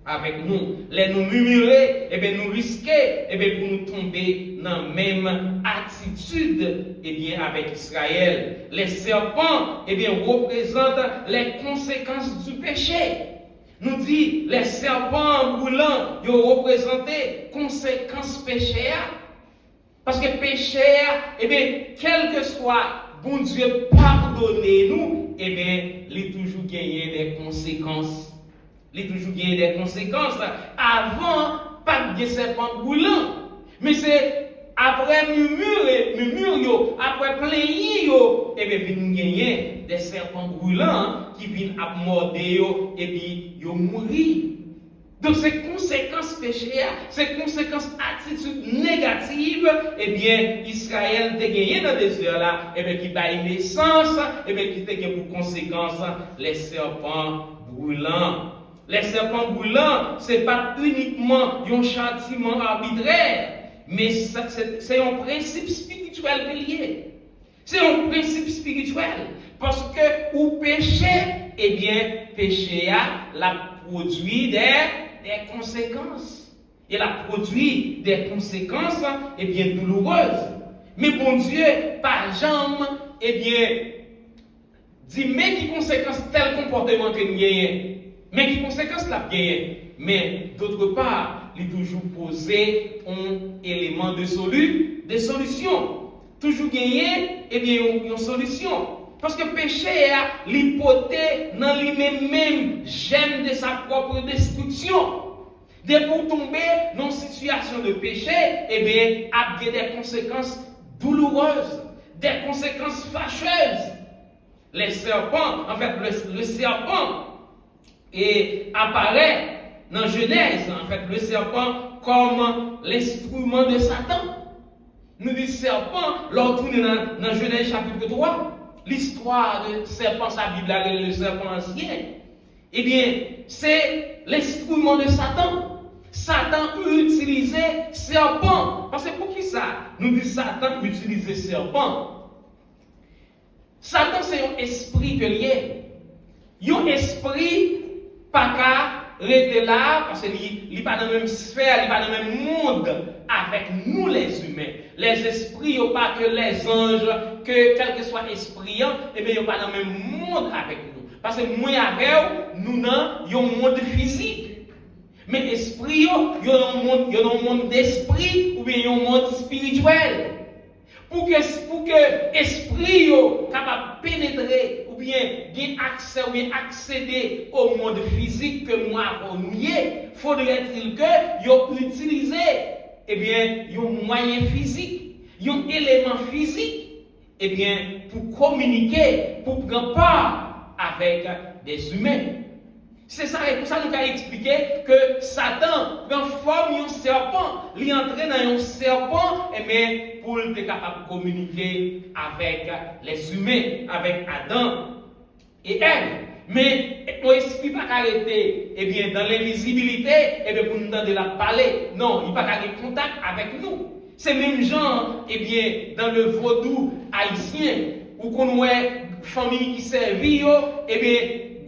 avec nous. Les nous murmurer, eh bien nous risquer, eh bien pour nous tomber dans la même attitude, eh bien avec Israël. Les serpents, eh bien représentent les conséquences du péché. Nous dit les serpents brûlants, ils représentent conséquences péché. Parce que péché, eh bien, quel que soit bon Dieu pardonnez-nous, eh bien, il a toujours gagné des conséquences. Il a toujours gagné des conséquences. Avant, pas de serpents brûlants. Mais c'est après murmure, après plaigner, et bien, nous gagner des serpents brûlants qui viennent à mordre et puis ils mourir. Donc, ces conséquences péché, ces conséquences attitudes négatives, eh bien, Israël a gagné dans des heures là, et bien, qui a une naissance, et bien, qui a gagné pour conséquence les serpents brûlants. Les serpents brûlants, ce n'est pas uniquement un châtiment arbitraire. Mais c'est un principe spirituel lié. C'est un principe spirituel. Parce que ou péché, eh bien, péché a produit des conséquences. Il a produit des conséquences, eh bien, douloureuses. Mais bon Dieu, par jamais, eh bien, dit, mais qui conséquence tel comportement que nous gagnons? Mais qui conséquence l'a gagné? Mais d'autre part, il est toujours posé un élément de solution. Toujours gagner, eh bien, une solution. Parce que péché a l'hypothèse dans lui-même gêne de sa propre destruction. Dès pour tomber dans une situation de péché, eh bien, il y a des conséquences douloureuses, des conséquences fâcheuses. Les serpents, en fait, le serpent apparaît dans Genèse, en fait, le serpent comme l'instrument de Satan. Nous dit serpent, lorsqu'on est dans Genèse chapitre 3, l'histoire de serpent, sa Bible, le serpent ancien, eh bien, c'est l'instrument de Satan. Satan utilisait serpent. Parce que pour qui ça? Nous dit Satan utilisait serpent. Satan, c'est un esprit que lié. Un esprit, pas qu'à rester là, parce qu'il n'est pas dans la même sphère, il n'est pas dans le même monde avec nous les humains. Les esprits, ils pas que les anges, que quel que soit esprit, eh bien, ils pas dans le même monde avec nous. Parce que moi, avec nous, nous avons un monde physique. Mais l'esprit, il y a un monde d'esprit ou bien il y a un monde spirituel. Pour que l'esprit soit capable de pénétrer ou bien accès ou bien accéder au monde physique que moi avons, faudrait-il que utilise un moyen physique, un élément physique, pour communiquer, pour prendre part avec des humains. C'est ça, et pour ça nous avons expliqué que Satan prend forme d'un serpent, il entre dans un serpent, pour être capable de communiquer avec les humains, avec Adam et Ève. Mais l'esprit n'a pas arrêté dans l'invisibilité, pour nous donner la parler. Non, il n'a pas arrêté contact avec nous. C'est même gens, dans le vaudou haïtien, où qu'on voit famille qui servit,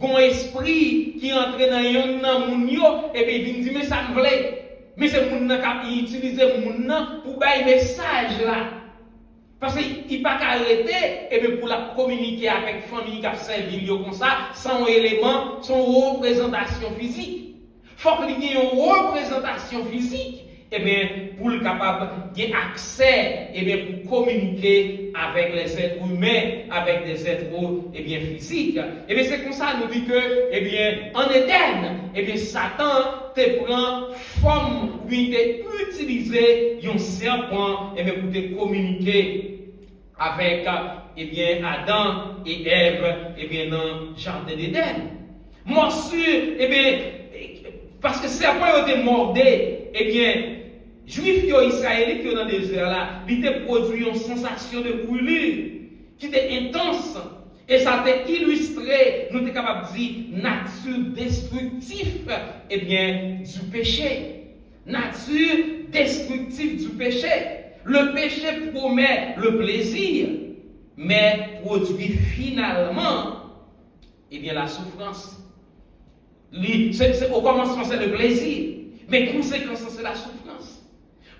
bon esprit qui entre dans moun yo et puis il dit mais ça me plaît mais c'est moun qui utilise moun pour bailler message là parce qu'il pas arrêter et puis pour la communiquer avec famille qui a servi comme ça sans élément sans représentation physique faut qu'il y ait une représentation physique pour le capable d'accès pour communiquer avec les êtres humains, avec des êtres physiques. C'est comme ça nous dit que en Éden, Satan te prend forme, puis te utiliser un serpent pour te communiquer avec Adam et Ève dans le jardin d'Éden. Morsure, parce que serpent a été mordé, Juifs et Israélites qui sont dans le désert là, ils ont produit une sensation de brûlure qui était intense. Et ça a illustré, nous sommes capables de dire, nature destructive du péché. Nature destructive du péché. Le péché promet le plaisir, mais produit finalement la souffrance. Au commencement, c'est le plaisir, mais conséquence, c'est la souffrance.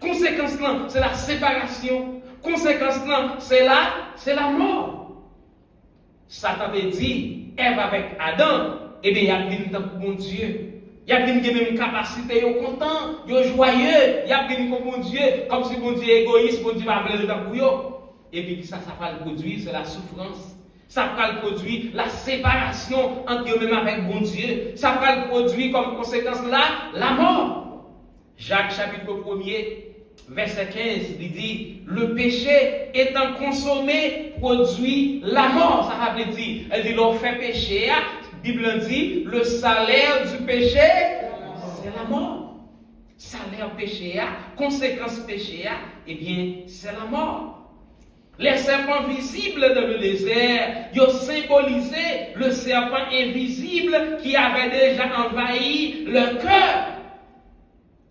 Conséquence, c'est la séparation. Conséquence, c'est la mort. Satan te dit, Ève avec Adam, il y a une tant que bon Dieu. Il y a une même capacité, il est content, il est joyeux, il y a une comme bon Dieu, comme si bon Dieu est égoïste, bon Dieu va appeler le temps pour eux. Et puis ça va le produire, c'est la souffrance. Ça va le produire la séparation entre eux-mêmes avec bon Dieu. Ça va le produire comme conséquence là, la mort. Jacques chapitre 1er, verset 15, il dit, le péché étant consommé produit la mort. Ça veut dire, elle dit, l'on fait péché, la Bible dit, le salaire du péché, c'est la mort. Salaire péché, conséquence péché, c'est la mort. Les serpents visibles dans le désert, ils ont symbolisé le serpent invisible qui avait déjà envahi le cœur.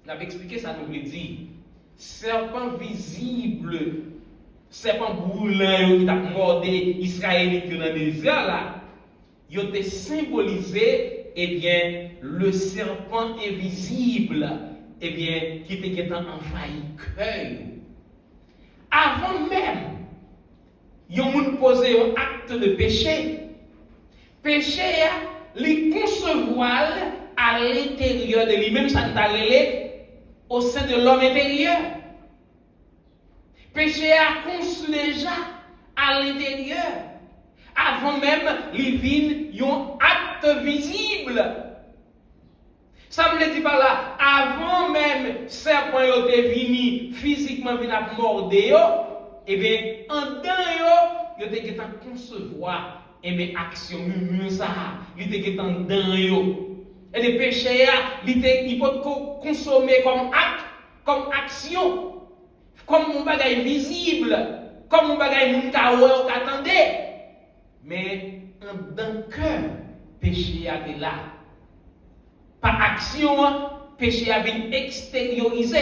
On avait expliqué ça, nous le dit. Serpent visible, serpent brûlant qui a mordé Israélite dans le désert là, ils ont symbolisé le serpent invisible qui était envahi le cœur. Avant même, ils ont posé un acte de péché. Péché, les concevoir à l'intérieur de lui-même, ça nous a relé au sein de l'homme intérieur. Péché a conçu déjà à l'intérieur. Avant même, il vient un acte visible. Ça me dit par là, avant même serpent yo te vini physiquement vina morde yo, eh bien en dedans yo te getan concevoir mais action murmure ça, il te getan dedans yo. Et les péchés il peut consommer comme acte, comme action, comme un bagage visible, comme un bagage moun ka wè ou qu'attendait. Mais dans le cœur, péché a été là. Par action, péché a été extériorisé.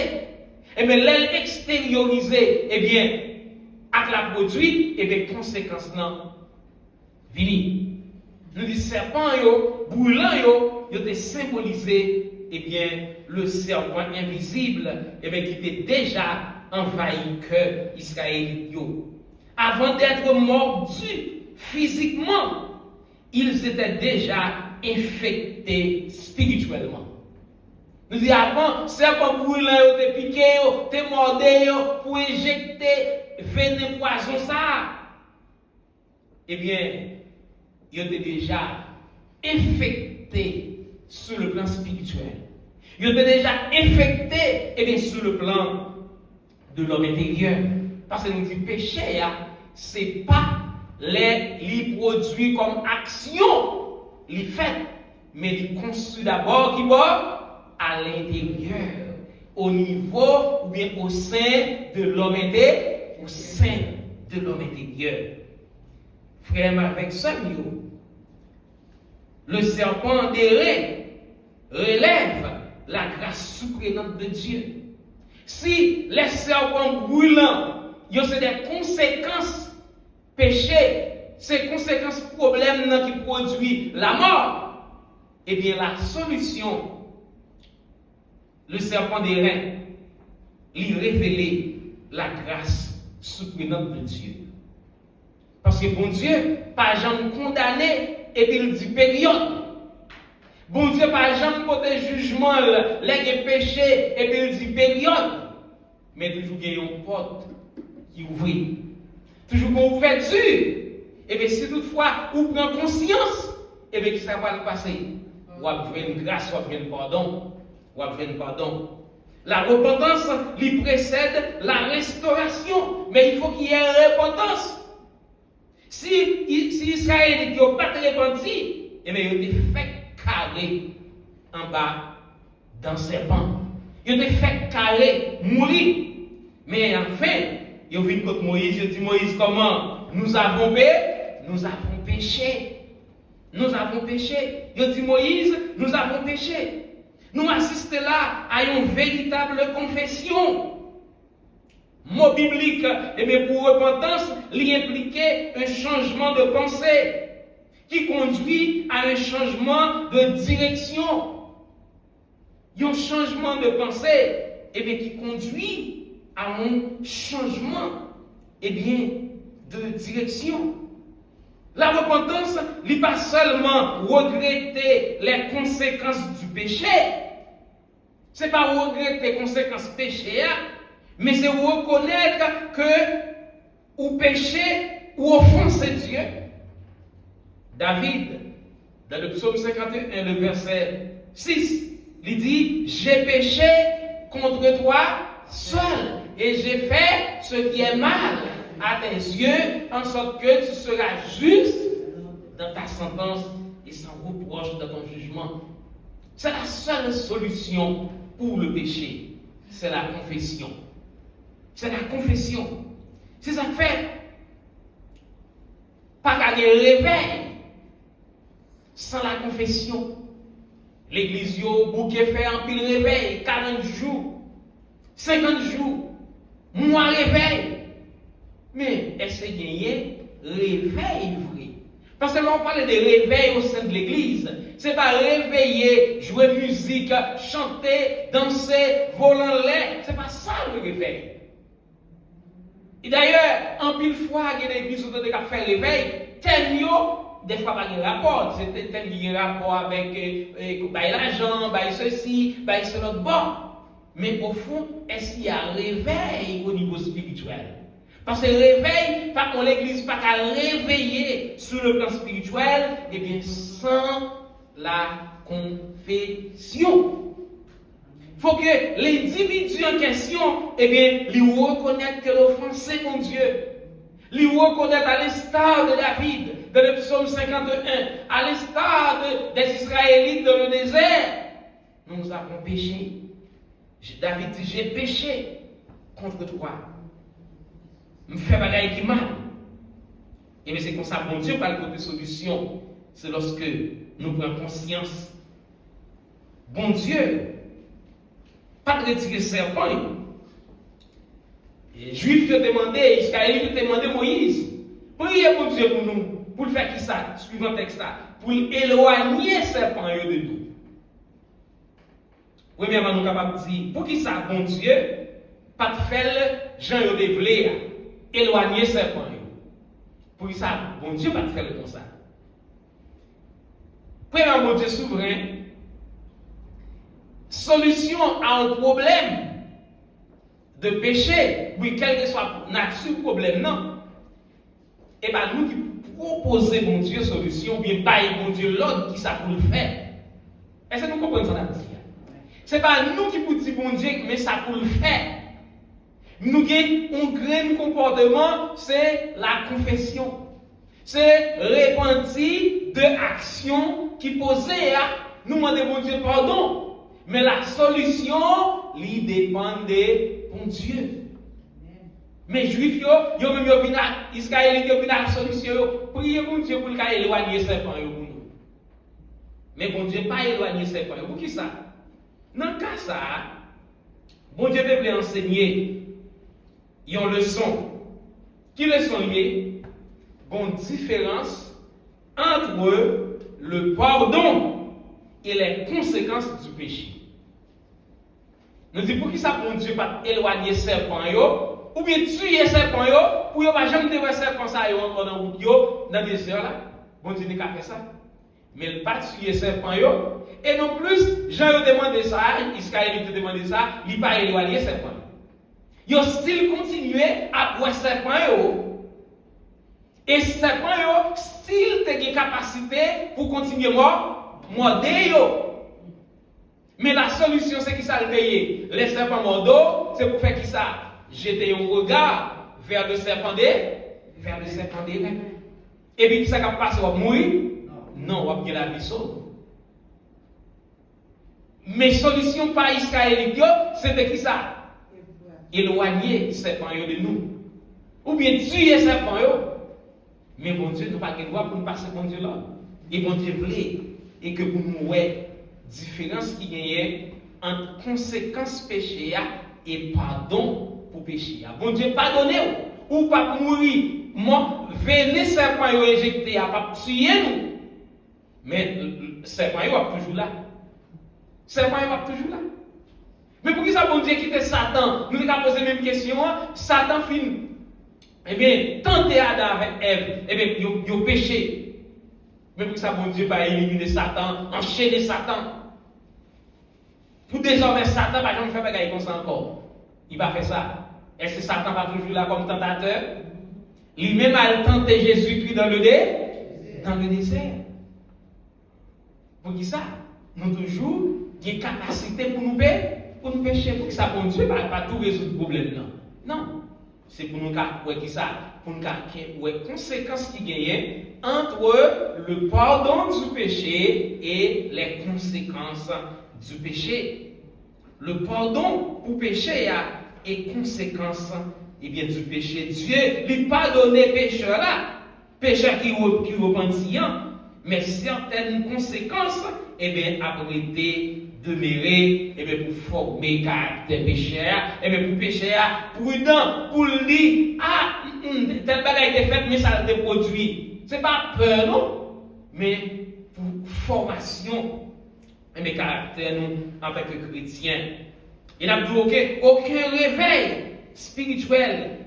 Et bien, l'aile extériorisé, eh bien, avec la produit, eh bien, conséquence non, vini. Nous disons serpent yo, brûlant yo, yo te symbolisé, eh bien, le serpent invisible, eh bien, qui était déjà envahi le cœur israélite yo. Avant d'être mordus physiquement, ils étaient déjà infectés spirituellement. Nous disons avant, serpent brûlant yo te piqué yo, te mordé yo pour injecter venin poison ça. Eh bien, ils étaient déjà infectés sur le plan spirituel. Ils étaient déjà infectés eh bien, sur le plan de l'homme intérieur. Parce que nous disons péché, ce n'est pas les produits comme action, les faits, mais les conçus d'abord qui vont à l'intérieur, au niveau ou bien au sein de l'homme intérieur, au sein de l'homme intérieur. Frère, avec ça, le serpent d'airain relève la grâce surprenante de Dieu. Si les serpents brûlants, c'est des conséquences péchés, ces conséquences problèmes qui produisent la mort, eh bien la solution, le serpent d'airain, lui révéler la grâce surprenante de Dieu. Parce que bon Dieu, pas jamais condamné, et puis il dit période. Bon Dieu, pas jamais porté jugement, les péchés, et puis il dit période. Mais toujours il y a une porte qui ouvre. Toujours une ouverture. Et bien si toutefois, vous prenez conscience, et bien ça va le passer. Vous avez une grâce, vous avez un pardon. Vous avez un pardon. La repentance lui précède la restauration. Mais il faut qu'il y ait une repentance. Si Israël n'a pas repenti, eh bien, il a fait carré en bas dans ses bancs. Il a fait carré mourir. Mais enfin, il a vu contre Moïse, il a dit Moïse, comment? Nous avons péché. Nous avons péché. Il a dit Moïse, nous avons péché. Nous assistons là à une véritable confession. Mot biblique, et bien pour repentance, il impliquait un changement de pensée qui conduit à un changement de direction. Un changement de pensée, et bien qui conduit à un changement, et bien de direction. La repentance n'est pas seulement regretter les conséquences du péché. Ce n'est pas regretter les conséquences péché, mais c'est reconnaître que ou péché ou offenser Dieu. David, dans le psaume 51, le verset 6, il dit, j'ai péché contre toi seul et j'ai fait ce qui est mal à tes yeux, en sorte que tu seras juste dans ta sentence et sans reproche dans ton jugement. C'est la seule solution pour le péché. C'est la confession. C'est la confession. C'est ça que fait. Pas gagner réveil sans la confession. L'église, bouquet fait un pile réveil, 40 jours, 50 jours, mois réveil. Mais est-ce qu'il y a réveil vrai? Parce que là, on parle de réveil au sein de l'église. Ce n'est pas réveiller, jouer musique, chanter, danser, voler en l'air. Ce n'est pas ça le réveil. Et d'ailleurs, en pile fois, il y a des églises qui ont fait réveil, des fois, pas de rapport. C'est un rapport avec l'argent, ceci, cela. Bon. Mais au fond, est-ce qu'il y a réveil au niveau spirituel? Parce que réveil, pas qu'on l'église pas qu'à réveiller sur le plan spirituel, et bien sans la confession. Il faut que l'individu en question, eh bien, lui reconnaisse que l'offensé mon Dieu. Lui reconnaître à l'instar de David, dans le psaume 51, à l'instar des Israélites dans le désert, nous avons péché. David dit, j'ai péché contre toi. Je me fais bagaille qui mal. Et bien c'est comme ça, bon Dieu, par le côté solution, c'est lorsque nous prenons conscience. Bon Dieu, pas de retirer serpent. Les Juifs qui ont demandé, les Israélites qui ont demandé Moïse, priez pour Dieu pour nous, pour le faire qui ça, suivant le texte là, pour éloigner serpent de nous. Premièrement, nous sommes capables de dire, pour qui ça, bon Dieu, pas de faire Jean de dévelé, éloigner serpent. Pour qui ça, bon Dieu, pas de faire comme ça. Premièrement, bon Dieu souverain, solution à un problème de péché, oui, quel que soit la nature du problème, non. Et bien, nous qui proposons, mon Dieu, solution, ou bien pas, mon Dieu, l'autre qui ça pour le faire. Est-ce que nous comprenons ça? Ce n'est pas nous qui pouvons dire, bon Dieu, mais ça pour le faire. Nous avons un grand comportement, c'est la confession. C'est repentir de actions qui posaient à nous demander, bon Dieu, pardon. Mais la solution, il dépend de bon Dieu. Mais les Juifs, ils ont même Israélites, ils ont la solution. Priez bon Dieu pour éloigner ces serpents. Mais bon Dieu, pas éloigner ces serpents. Pour qui ça? Dans le cas ça, bon Dieu veut enseigner une leçon. Qui leçon liée? Bonne différence entre le pardon et les conséquences du péché. Nous disons pour qui ça bon Dieu pas éloigner serpent ou bien tuer serpent pour ne pas jamais voir serpent ça encore dans route dans le désert là. Bon Dieu n'a pas fait ça. Mais il pas tuer serpent et non plus Jean a demandé ça, Israël a demandé ça, il pas éloigner serpent. Ils ont still continué à voir serpent et serpent still a une capacité pour continuer morder Mais la solution, c'est qui ça le payer? Les serpents mordeaux, c'est pour faire qui ça? Jeter un regard vers le serpent vers le serpent des reins. Et puis, qui ça va passer? On va mourir? Non, on va bien la vie sauve. Mais solution par Israélite, c'était qui ça? Éloigner les serpents de nous. Ou bien tuer les serpents. Mais bon Dieu, nous n'avons pas le droit pour nous passer bon Dieu là. Et bon Dieu voulait, et que pour nous, différence qui gagne entre conséquences péché et pardon pour péché. Bon Dieu pardonner ou pas mourir, venez serpent éjecté à pas tuer nous. Mais serpent est toujours là. Serpent est toujours là. Mais pour qui ça bon Dieu quitte Satan? Nous avons posé la même question, Satan finit. Eh bien, tenter Adam avec Ève, eh bien, il a péché. Mais pour que ça bon Dieu pas éliminer Satan, enchaîner Satan. Pour désormais, Satan va jamais faire bagaille comme ça encore. Il va faire ça. Est-ce que Satan va toujours là comme tentateur? Lui-même a tenté Jésus-Christ dans le désert. Pour qui ça? Nous toujours une capacité pour nous pécher. Pour que ça, bon Dieu, pas tout résoudre le problème. Non. C'est pour nous qui ça? Pour nous les conséquences qui gagnent entre le pardon du péché et les conséquences du péché. Le pardon pour péché est conséquence du péché. Dieu lui pardonne les pécheurs là, pécheurs qui repentent, mais certaines conséquences après été demeurer pour former caractère pécheur, pour pécheur prudent, pour lui tel bagage est fait mais ça a été produit. C'est pas peur non, mais pour formation mes caractères nous en tant que chrétiens. Il a dit aucun réveil spirituel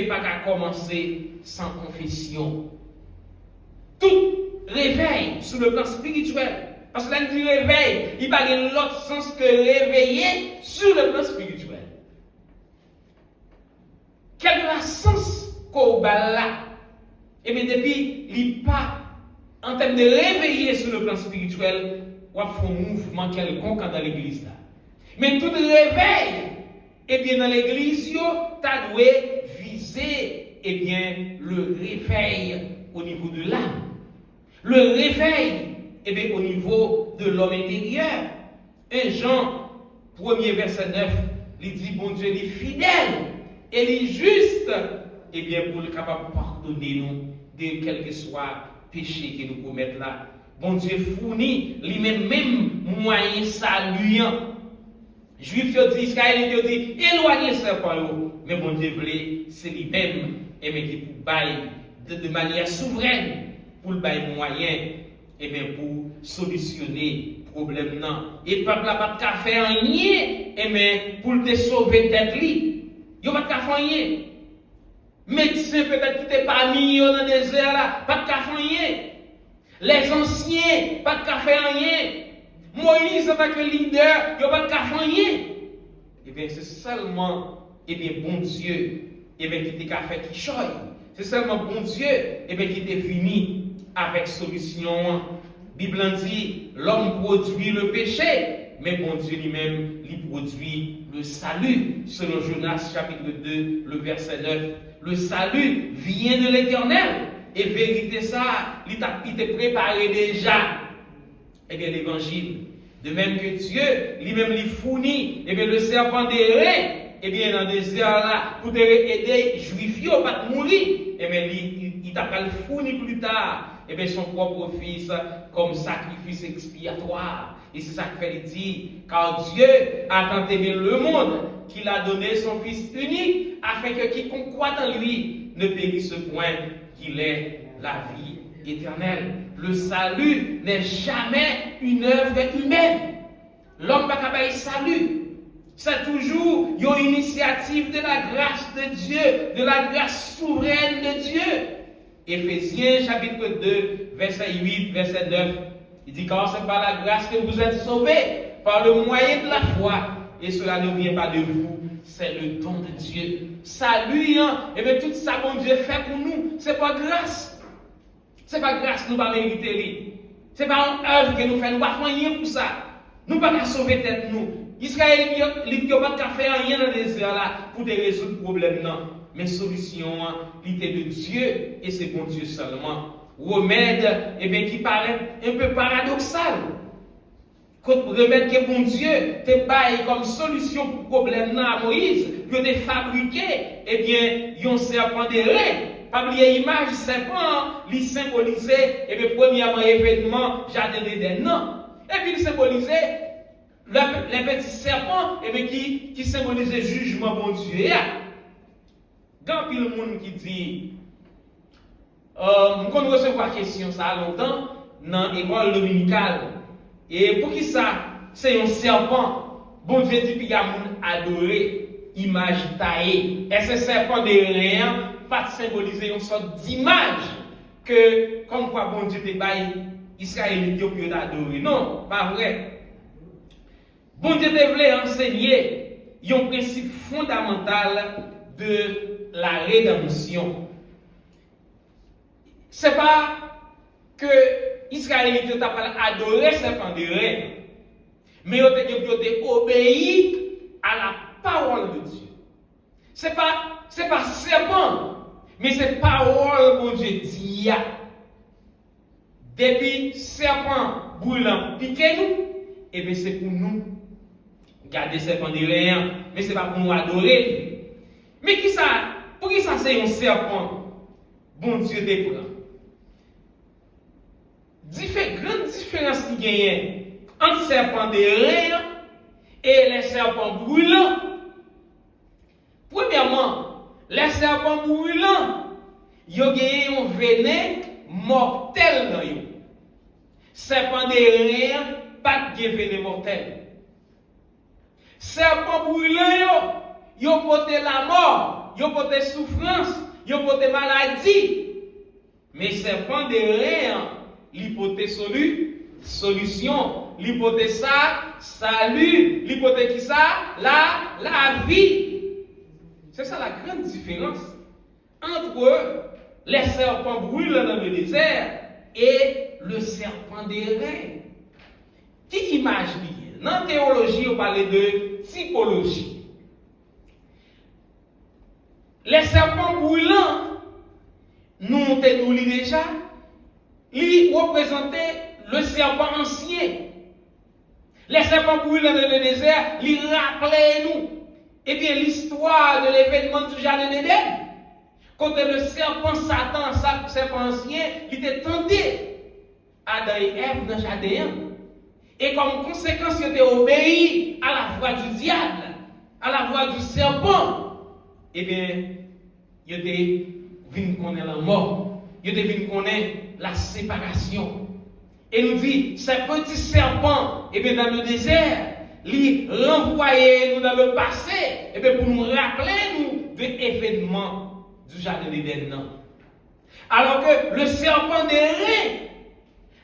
pas qu'à commencer sans confession. Tout réveil sur le plan spirituel. Parce que là, il dit réveil, il va dans l'autre sens que réveiller sur le plan spirituel. Quel est le sens qu'on a là? Et bien, depuis, il pas en termes de réveiller sur le plan spirituel, ou à faire un mouvement quelconque dans l'église là. Mais tout réveil, eh bien, dans l'église, tu dois viser, eh bien, le réveil au niveau de l'âme. Le réveil, eh bien, au niveau de l'homme intérieur. 1 Jean, 1er verset 9, il dit, bon Dieu, il est fidèle et il est juste, eh bien, pour le capable de pardonner nous de quel que soit péché que nous commettons là. Bon Dieu fournit lui-même moyen saluant. Juifs dit, Israël dit, éloignez serpent, mais bon Dieu voulait, c'est lui-même, et bien qui pour bailler de manière souveraine, pour le bailler moyen, et bien pour solutionner le problème non. Et le peuple n'a pas de faire rien, et bien pour te sauver tête li, il n'a pas de faire rien. Médecin peut-être qui t'est pas mis dans le désert là, pas de faire rien. Les anciens, pas de faire rien. Moïse en tant que leader, il n'y a pas de rien. Eh bien, c'est seulement, eh bien, bon Dieu, eh bien, qui t'a fait qui choye. C'est seulement bon Dieu, eh bien, qui t'est venu avec solution. La Bible dit, l'homme produit le péché, mais bon Dieu lui-même, il produit le salut. Selon Jonas chapitre 2, le verset 9. Le salut vient de l'Éternel. Et vérité ça, il t'a préparé déjà. Eh bien, l'évangile. De même que Dieu, lui-même, lui fournit, eh bien, le serpent des reins, eh bien, dans le désert là, pour aider les Juifs, pas de mourir, eh bien, il t'a pas le fourni plus tard, eh bien, son propre fils, comme sacrifice expiatoire. Et c'est ça que fait, il dit, car Dieu a tant aimé le monde, qu'il a donné son fils unique, afin que quiconque croit en lui ne périsse point, qu'il ait la vie éternelle. Le salut n'est jamais une œuvre humaine. L'homme n'a pas de salut. C'est toujours une initiative de la grâce de Dieu, de la grâce souveraine de Dieu. Éphésiens chapitre 2, verset 8, verset 9. Il dit, car c'est par la grâce que vous êtes sauvés, par le moyen de la foi. Et cela ne vient pas de vous, c'est le don de Dieu. Salut, hein? Et bien tout ça, bon Dieu fait pour nous, c'est pas grâce. C'est pas grâce nous pas mériter. C'est pas une œuvre que nous faisons, nous pas rien pour ça. Nous pas sauver tête nous. Israël il n'a pas faire rien dans le désert là pour résoudre le problème non. Mais solution l'idée de Dieu et c'est bon Dieu seulement. Remède eh bien qui paraît un peu paradoxal. Remède que bon Dieu te baille comme solution pour le problème à Moïse, que te fabriqué eh bien un serpent de reins. Pas oublier l'image serpent, il symbolisait et bien premièrement événement jardin d'Éden non. Et puis il symbolisait les petits serpents et bien qui symbolisait jugement bon Dieu. Quand il y a monde qui dit on recevoir question ça longtemps dans l'école dominicale. Et pour qui ça c'est un serpent. Bon Dieu dit qu'il y a monde adoré, image taillée. Et ce serpent de rien pas symboliser une sorte d'image que comme quoi bon Dieu te baille Israël pour adorer. Non, pas vrai. Bon Dieu te voulait enseigner un principe fondamental de la rédemption. C'est pas que Israël t'a pas adoré serpent de reins, mais il t'a obéi à la parole de Dieu. C'est pas serpent, mais c'est parole bon Dieu dit. Depuis serpent brûlant piqué nous, et bien c'est pour nous garder serpent de reins, mais c'est pas pour nous adorer. Mais qui ça? Pour qui ça c'est un serpent? Bon Dieu te prend. Grande différence qui gagne entre serpent de reins et les serpents brûlants. Premièrement, les serpents brûlants, ils ont un venin mortel dans eux. Serpent de reins, pas de venin mortel. Serpent brûlant, ils ont porté la mort, ils ont porté souffrance, ils ont porté maladie. Mais serpent de reins, l'hypothèse solution, l'hypothèse ça, salut, l'hypothèse qui ça, la vie. C'est ça la grande différence entre les serpents brûlants dans le désert et le serpent des reins. qui image liée. Dans la théologie, on parle de typologie. Les serpents brûlants, nous nous déjà, ils représentaient le serpent ancien. Les serpents brûlants dans le désert, ils rappelaient nous, l'histoire de l'événement du jardin d'Éden. Quand le serpent Satan, le serpent ancien, il était tenté Adam et Ève dans le jardin. Et comme conséquence, il était obéi à la voix du diable, à la voix du serpent. Il était venu connaître la mort. Il était venu connaître la séparation. Et nous dit, ces petits serpents, dans le désert, ils renvoyaient nous dans le passé, pour nous rappeler nous de l'événement du jardin d'Éden. Alors que le serpent des reins,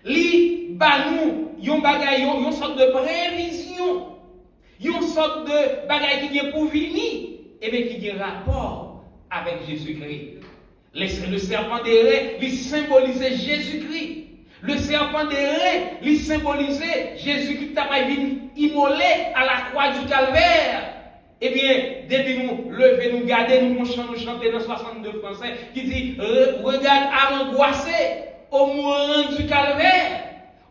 lui, nous, une sorte de prévision, une sorte de bagaille qui est pour venir, qui a rapport avec Jésus-Christ. Le serpent des reins, il symbolisait Jésus-Christ. Le serpent des reins, il symbolisait Jésus-Christ qui a été immolé à la croix du calvaire. Depuis nous lever, nous garder, nous chanter dans 62 français, qui dit, regarde à angoissé au mourant du calvaire.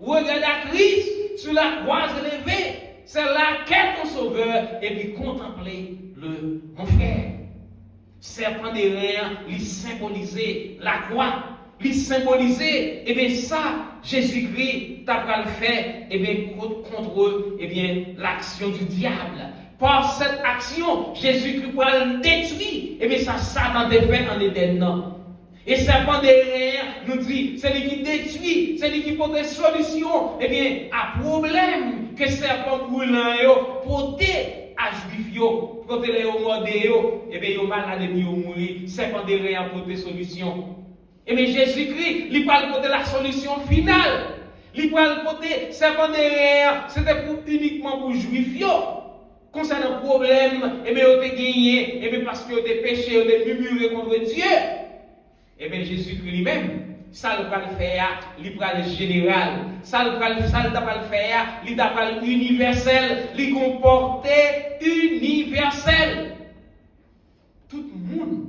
Regarde à Christ sur la croix élevée. C'est là qu'est ton sauveur. Et puis contempler mon frère. Serpent des reins, il symbolisait la croix. Il symbolisait, ça, Jésus-Christ t'a le fait, contre l'action du diable. Par cette action, Jésus-Christ va le détruire. Ça, Satan a fait en Éden. Et serpent des reins nous dit, c'est lui qui détruit, c'est lui qui porte des solutions, à problème que serpent brûlant porté à juif yo, porté les homodés yo, yo malade et yo mourir, serpent des reins porte des solutions. Jésus-Christ, il va porter la solution finale. Il va porter serpent des reins, c'était uniquement pour juif yo. Concernant le problème, vous avez gagné, parce que vous avez péché, vous avez murmuré contre Dieu. Jésus-Christ lui-même, ça ne va pas le faire, il va le général. Ça ne va pas le faire, il va le universel, il comporte universel. Tout le monde.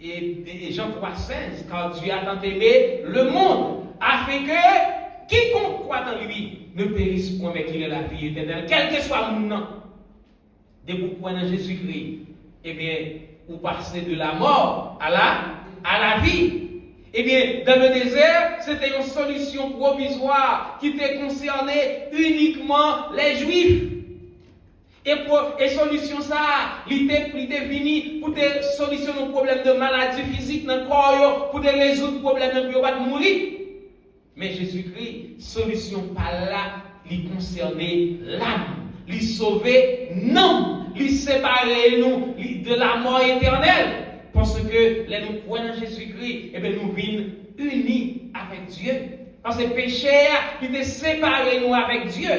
Et Jean 3,16, car Dieu a tant aimé le monde, afin que quiconque croit en lui ne périsse point, mais qu'il ait la vie éternelle, quel que soit le nom. Dès que vous prenez Jésus-Christ, vous passez de la mort à la vie. Dans le désert, c'était une solution provisoire qui était concernée uniquement les Juifs. Et solution ça, il était venu pour solutionner le problème de maladie physique dans le corps, pour résoudre le problème de ne pas mourir. Mais Jésus-Christ, solution par là, il concernait l'âme. Il sauver non, il séparer nous de la mort éternelle. Parce que les nous prenons Jésus-Christ, nous vîmes unis avec Dieu. Parce que le péché, il était séparé nous avec Dieu.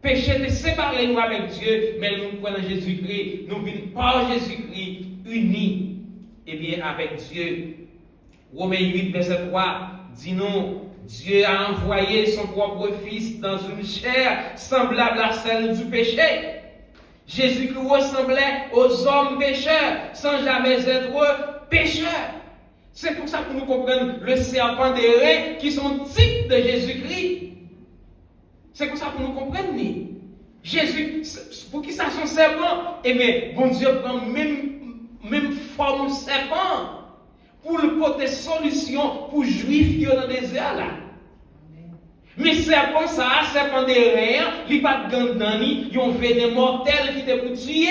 Péché était séparé nous avec Dieu, mais nous prenons Jésus-Christ, nous vîmes par Jésus-Christ unis avec Dieu. Romains 8, verset 3, dit-nous, Dieu a envoyé son propre Fils dans une chair semblable à celle du péché. Jésus-Christ ressemblait aux hommes pécheurs sans jamais être pécheur. C'est pour ça que nous comprenons le serpent des reins qui sont types de Jésus-Christ. C'est pour ça que nous comprenons. Jésus, pour qui ça son serpent? Bon Dieu prend même forme serpent pour le porter solution pour juifs qui sont dans le désert là. Mais serpent ça, serpent des reins, il n'y a pas de gandani, il y a un vénin mortel qui était pour tuer.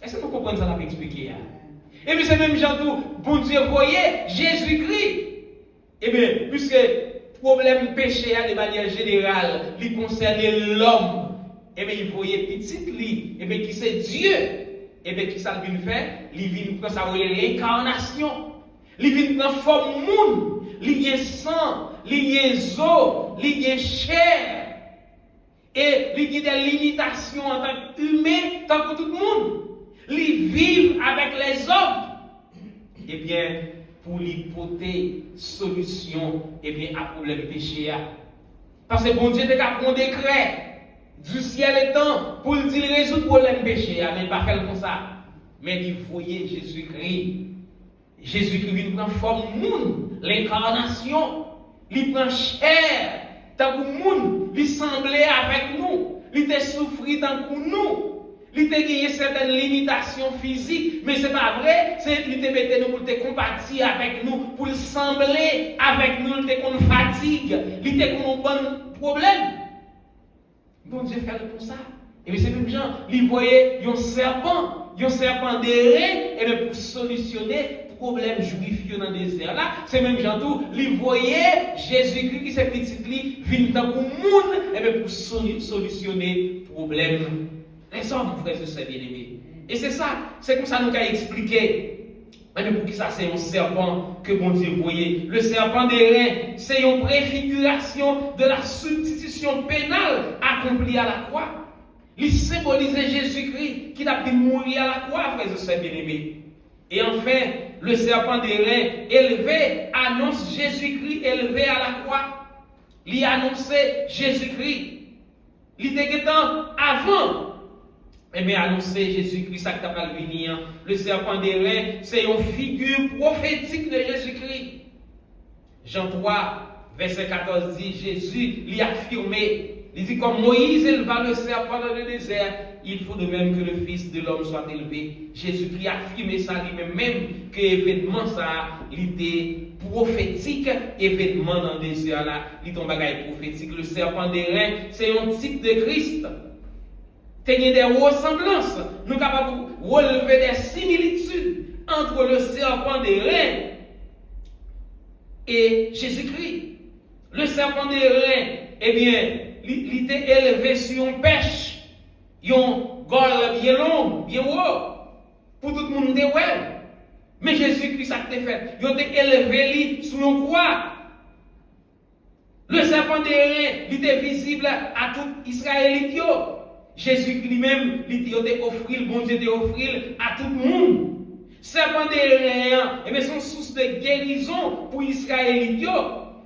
Est-ce que vous comprenez ça, l'a expliqué? Et puis c'est même gens tout, bon Dieu, voyez, Jésus-Christ. Puisque le problème péché de manière générale, il concernait l'homme, il voyait petit lui, qui c'est Dieu. Qui ça vient faire? Il vient prendre sa réincarnation. Il vient prendre forme monde. Il y a sang, il y a eau, il y a chair. Et il y a des limitations en tant qu'humain, tant que tout le monde. Il vit avec les hommes. Pour lui porter solution, à problème péché. Parce que bon Dieu te prend un décret du ciel étant pour le dire résoudre le problème péché, mais pas faire comme ça. Mais il voyait Jésus-Christ. Jésus-Christ il prend forme monde, l'incarnation, il prend chair, tant que monde, il semblait avec nous, il te souffrit tant que nous. Il te gagné certaines limitations physiques, mais c'est pas vrai, c'est il te mettait nous pour te compatir avec nous, pour sembler avec nous, il te qu'on fatigue, il te qu'on bon problème. Bon Dieu fait comme ça. Et bien c'est même gens, il voyait un serpent d'airain, et bien pour solutionner le problème juif dans le désert là, c'est même gens tout, il voyait Jésus-Christ qui s'est petit lui, vient dans le monde, et bien pour solutionner le problème. Les hommes, frères et sœurs bien-aimés. Et c'est ça, c'est comme ça nous avons expliqué. Mais pour qui ça, c'est un serpent que bon Dieu voyait. Le serpent d'airain, c'est une préfiguration de la substitution pénale accomplie à la croix. Il symbolisait Jésus-Christ qui a pu mourir à la croix, frères et sœurs bien-aimés. Et enfin, le serpent d'airain élevé annonce Jésus-Christ élevé à la croix. Il annonçait Jésus-Christ. Il était avant. Et bien, annoncer Jésus-Christ, ça qui va venir. Le serpent d'airain, c'est une figure prophétique de Jésus-Christ. Jean 3, verset 14 dit, Jésus l'y a affirmé. Il dit, comme Moïse éleva le serpent dans le désert, il faut de même que le Fils de l'homme soit élevé. Jésus-Christ a affirmé ça lui-même, même que l'événement, ça, il était prophétique, événement dans le désert là, il est un bagage prophétique. Le serpent d'airain, c'est un type de Christ. Tenir des ressemblances, nous sommes capables de relever des similitudes entre le serpent d'airain et Jésus-Christ. Le serpent d'airain, eh bien, il était élevé sur une pêche, une gorge bien longue, bien haut, pour tout le monde de ouais. Mais Jésus-Christ, ça a été fait. Il était élevé sur une croix. Le serpent d'airain, il était visible à tout Israélite. Jésus-Christ lui-même, il a offert, le bon Dieu a offert à tout le monde. Serpent d'airain, et c'est une source de guérison pour Israël.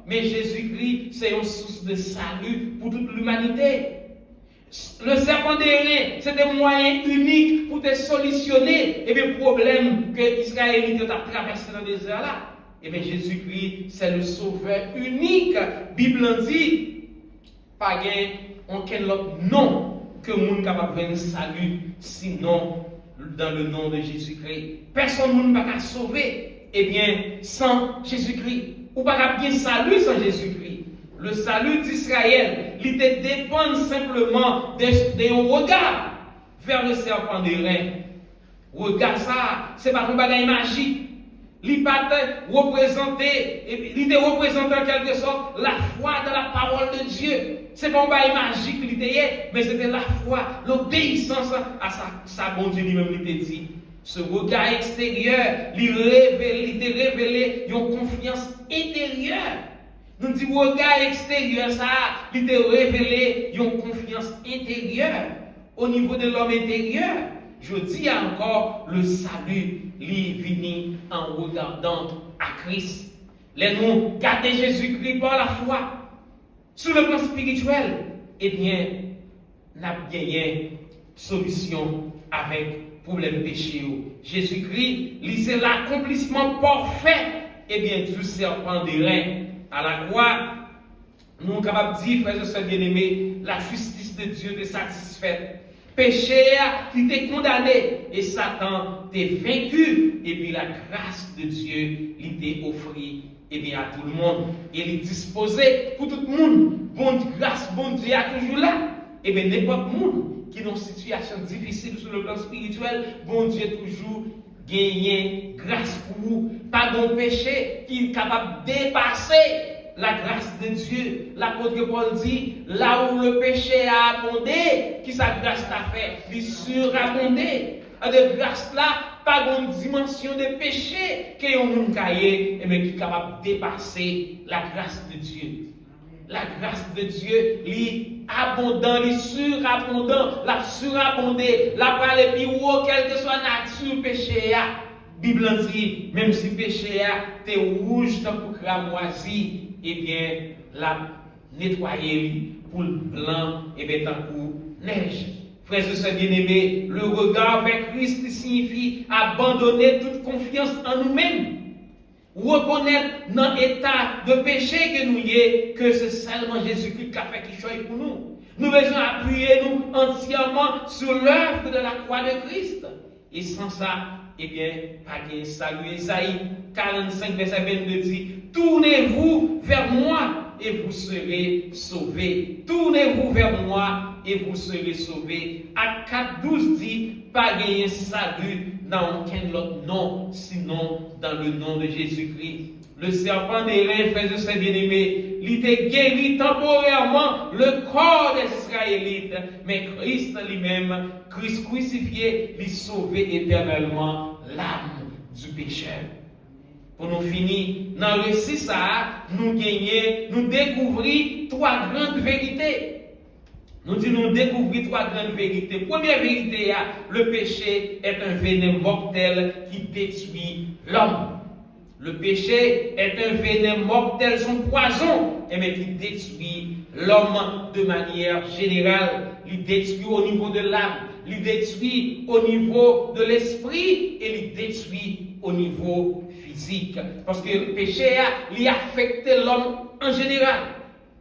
Mais Jésus-Christ, c'est une source de salut pour toute l'humanité. Le serpent d'airain, c'est un moyen unique pour te solutionner les problèmes que Israël a traversé dans le désert là. Et bien Jésus-Christ, c'est le sauveur unique. La Bible dit, pas aucun autre nom que le monde capable de salut, sinon dans le nom de Jésus-Christ. Personne ne peut sauver, eh bien, sans Jésus-Christ. Ou pas bien salut sans Jésus-Christ. Le salut d'Israël, il dépend simplement d'un regard vers le serpent d'airain. Regard ça, c'est pas un bagage magique. Il était représenté en quelque sorte la foi dans la parole de Dieu. C'est pas un bagage magique, mais c'était la foi, l'obéissance à sa bon Dieu lui-même, il était dit. Ce regard extérieur, il était révélé une confiance intérieure. Nous disons regard extérieur, ça, il était révélé une confiance intérieure au niveau de l'homme intérieur. Je dis encore, le salut, il vient en regardant à Christ. Les nous garder Jésus-Christ par la foi. Sur le plan spirituel, eh bien, nous avons gagné solution avec problème péché. Jésus-Christ, c'est l'accomplissement parfait, eh bien, du serpent d'airain. À la croix, nous sommes capables de dire, frères et sœurs bien-aimés, la justice de Dieu est satisfaite. Péché qui t'est condamné et Satan t'est vaincu. Et puis la grâce de Dieu lui t'est offerte à tout le monde. Et il est disposé pour tout le monde. Bon grâce, bon Dieu est toujours là. Et bien n'importe monde qui est dans une situation difficile sur le plan spirituel, bon Dieu toujours gagné grâce pour vous. Pas de péché qui est capable de dépasser la grâce de Dieu. L'apôtre Paul dit, là où le péché a abondé, qui sa grâce t'a fait, il surabondé. De grâce là, pas une dimension de péché qui est un monde caillé, mais qui est capable de dépasser la grâce de Dieu. La grâce de Dieu, il abondant, il surabondant, la surabondé, la parole plus haut, quelle que soit la nature péché. Bible dit, même si péché est rouge tant que cramoisi, eh bien, la nettoyer pour le blanc et bien tant que neige. Frères et sœurs bien-aimés, le regard vers Christ signifie abandonner toute confiance en nous-mêmes. Reconnaître dans l'état de péché que nous y est, que c'est seulement Jésus-Christ qui a fait qui choisit pour nous. Nous devons appuyer nous entièrement sur l'œuvre de la croix de Christ. Et sans ça, eh bien, pas de salut. Isaïe 45, verset 22 dit, tournez-vous vers moi et vous serez sauvés. Tournez-vous vers moi et vous serez sauvés. Acte 4:12 dit, pas gagner salut dans aucun autre nom, sinon dans le nom de Jésus-Christ. Le serpent des reins, frères et sœurs bien-aimés, il était guéri temporairement le corps des Israélites, mais Christ lui-même, Christ crucifié, lui sauvait éternellement l'âme du pécheur. Pour nous finir, dans le récit ça, nous découvrir trois grandes vérités. Nous découvrir trois grandes vérités. Première vérité, le péché est un venin mortel qui détruit l'homme. Le péché est un venin mortel, son poison, mais qui détruit l'homme de manière générale. Il détruit au niveau de l'âme, il détruit au niveau de l'esprit et il détruit au niveau physique. Parce que le péché il affecte l'homme en général,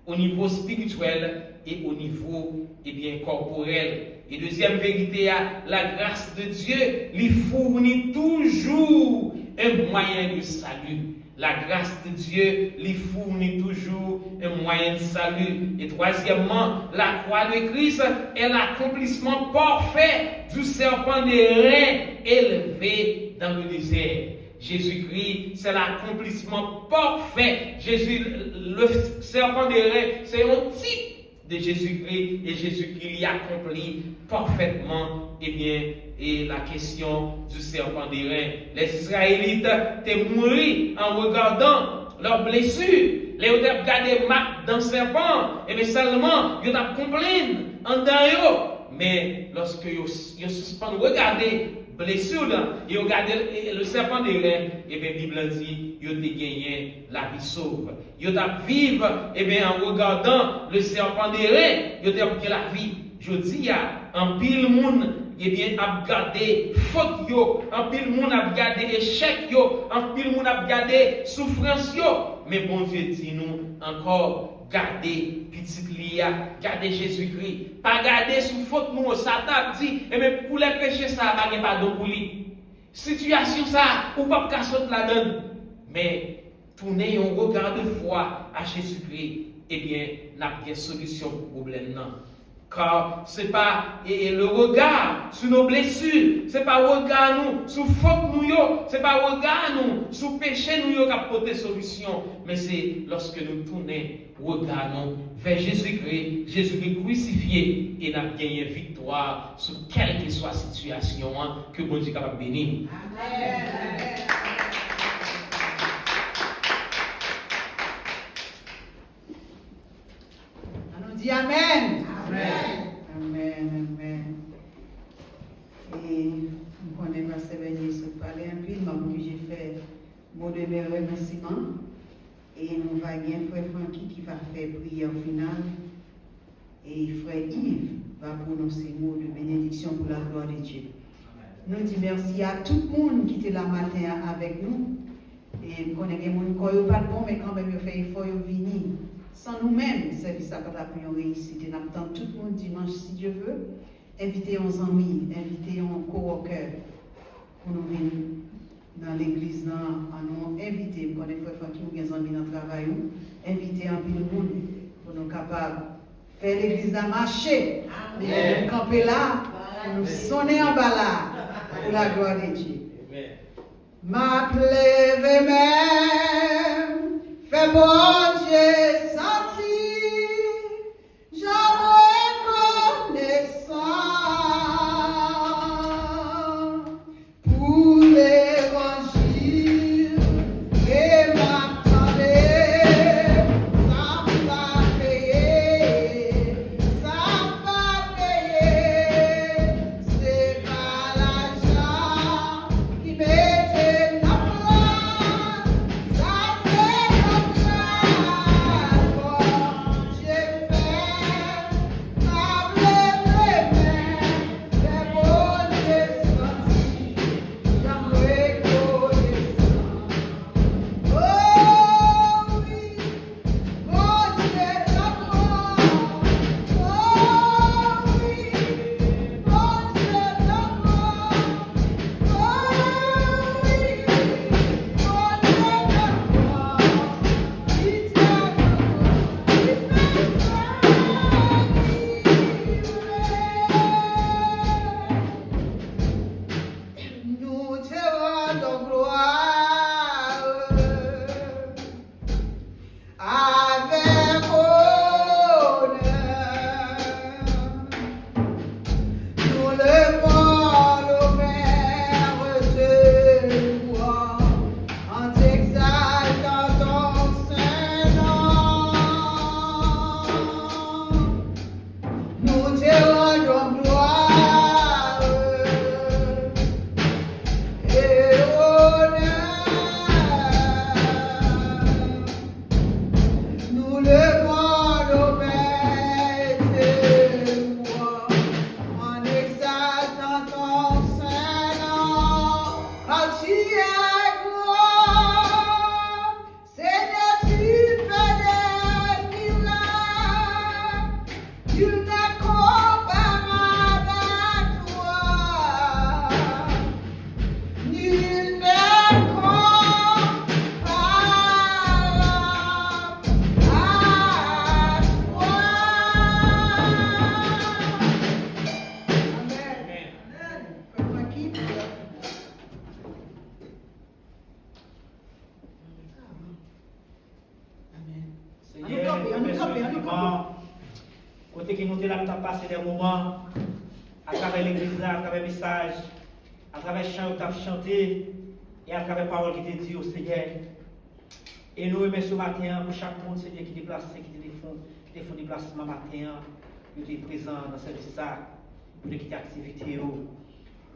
au niveau spirituel et au niveau corporel. Et deuxième vérité, la grâce de Dieu lui fournit toujours un moyen de salut. La grâce de Dieu lui fournit toujours un moyen de salut. Et troisièmement, la croix de Christ est l'accomplissement parfait du serpent des reins élevé dans le désert. Jésus-Christ, c'est l'accomplissement parfait. Le serpent des reins, c'est un type de Jésus-Christ, et Jésus-Christ y accomplit parfaitement et la question du serpent des reins. Les Israélites étaient morts en regardant leurs blessures. Les ont regardé marques d'un serpent, et seulement ils ont compris en dedans. Mais lorsque ils suspendent regarder blessure et regardé le serpent des reins, la Bible dit ils ont gagné la vie sauve. Ils ont vécu en regardant le serpent des reins, ils ont gagné la vie. Je dis en pile monde a regardé faute yo, en pile monde a regardé échec yo, en pile monde a regardé souffrance yo. Mais bon Dieu dit nous encore garder petite lia, garder Jésus-Christ, pas garder sous faute nous. Satan dit pour les péchés ça pas de pardon pour lui. Situation ça ou pas qu'à sauter la donne. Mais tourner un regard de foi à Jésus-Christ, n'a pas de solution pour le problème non. Car ce n'est pas le regard sur nos blessures, ce n'est pas le regard nous sur faute nous, ce n'est pas le regard nous sur péché nous qui apporte solution, mais c'est lorsque nous tournons regard nous vers Jésus-Christ, Jésus-Christ crucifié, et nous avons gagné victoire sur quelle que soit la situation que bon Dieu est capable de bénir. Amen. On dit Amen. Amen. Amen. Amen. Et nous connaissons Pasteur Bernier se parler un peu, mais j'ai fait mot de mes remerciements. Et nous allons gagner frère Francky qui va faire prière finale. Et frère Yves va prononcer mot de bénédiction pour la gloire de Dieu. Nous disons merci à tout le monde qui était là matin avec nous. Et nous connaissons des gens qui ne sont pas bon, mais quand même, ils ont fait effort de venir. Sans nous-mêmes, le service à la prière réussi. Et nous attendons tout le monde dimanche, si Dieu veut. Invitez nos amis, invitez nos co-workers pour nous venir dans l'église. Nous inviter, pour les frères qui ont des amis dans le travail, inviter un peu de monde pour nous capables de faire l'église à marcher. Nous camper là, pour nous sonner en bas là, pour la gloire de Dieu. Ma plève même, fait bon Dieu sentir, j'en reconnaissant pour l'évangile et m'attendait, ça va payer, c'est pas l'argent qui m'est. Côté qui nous là, nous avons passé des moments à travers l'église, à travers le message, à travers le chant que nous avons chanté et à travers la parole qui était dit au Seigneur. Et nous remercions ce matin pour chaque monde, Seigneur, qui est déplacé, qui fait un déplacement matin, qui est présent dans ce service, pour quitter l'activité.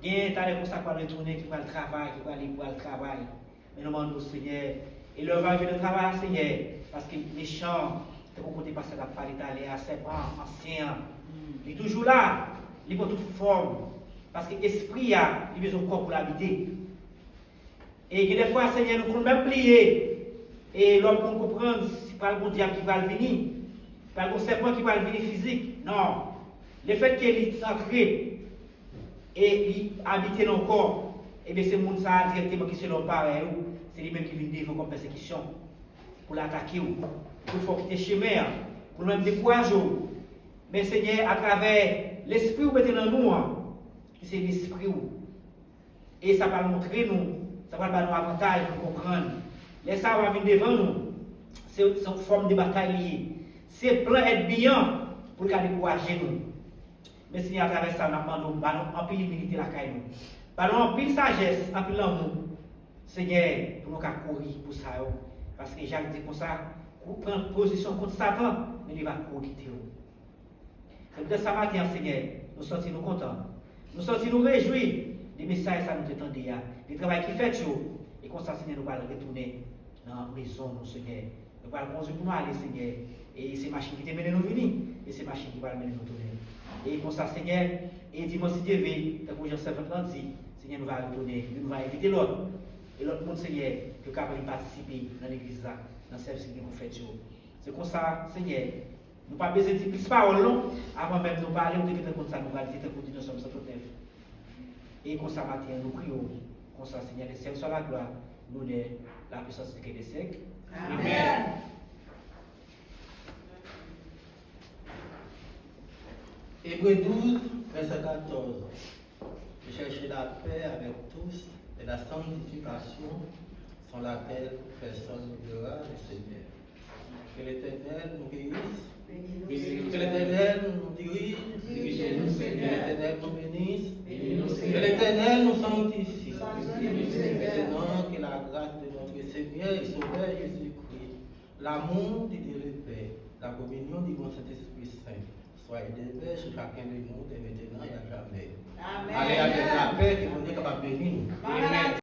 Il y a des gens qui vont retourner, qui vont le travail, qui vont aller pour le travail. Mais nous demandons au Seigneur. Et leur va venir le travail, Seigneur, parce que les chants, c'est pour côté passer la parole italien, c'est pas ancien. Il est toujours là, il prend toute forme. Parce que l'esprit a besoin de corps pour l'habiter. Et que des fois, Seigneur, nous pouvons même plier. Et l'homme peut comprendre, c'est pas le bon diable qui va venir, pas le bon serpent qui va venir physique. Non. Le fait qu'il est entré et il habite dans le corps, et bien c'est le monde ça directement qui se l'ont pareil, c'est lui-même qui vient vivre comme persécution pour l'attaquer, pour faire quitter le chemin, pour même décourager. Mais Seigneur, à travers l'esprit que vous mettez dans nous, c'est l'esprit. Et ça va montrer nous, ça va nous avantage pour comprendre. Les ça va venir devant nous, c'est une forme de bataille. C'est plein être bien pour décourager nous. Mais Seigneur, à travers ça, nous demandons en pile humilité la caille nous. En pile sagesse, en pile amour. Seigneur, pour nous courir pour ça. Parce que Jacques dit comme ça, pour prendre position contre Satan, mais il va courir. C'est peut-être ça matin, Seigneur, nous sentons nous contents. Nous sentons nous réjouis des messages que nous attendons, des travail qui fait. Et comme ça, Seigneur, nous allons retourner dans la maison, Seigneur. Nous allons conduire pour nous aller, Seigneur. Et c'est machine qui te mène nous venir. Et c'est machine qui va mener nous tourner. Et comme ça, Seigneur, et dimanche si Dieu veut, comme Jean 50 dit, Seigneur, nous va retourner, nous va inviter l'autre. Et l'autre monde, Seigneur, qui est capable de participer dans l'église, dans le service que nous faisons. C'est comme ça, Seigneur, nous pas besoin de dire plus parole, non? Avant même de nous parler, on dit que comme ça, nous allons dire que nous sommes 109. Et comme ça, matin, nous prions, comme ça, Seigneur, le ciel soit la gloire, nous la puissance de des siècles. Amen. Hébreux 12, verset 14. Cherchez la paix avec tous et la sanctification, sans laquelle personne ne verra le Seigneur. Que l'Éternel nous guérisse, que l'Éternel nous dirige, que l'Éternel nous bénisse, que l'Éternel nous sanctifie. Maintenant que la grâce de notre Seigneur et Sauveur Jésus-Christ, l'amour de Dieu le Père, la communion du bon Saint-Esprit Saint, soit élevé sur chacun de nous, dès maintenant et à jamais. Allez avec la paix que mon Dieu est capable de bénir.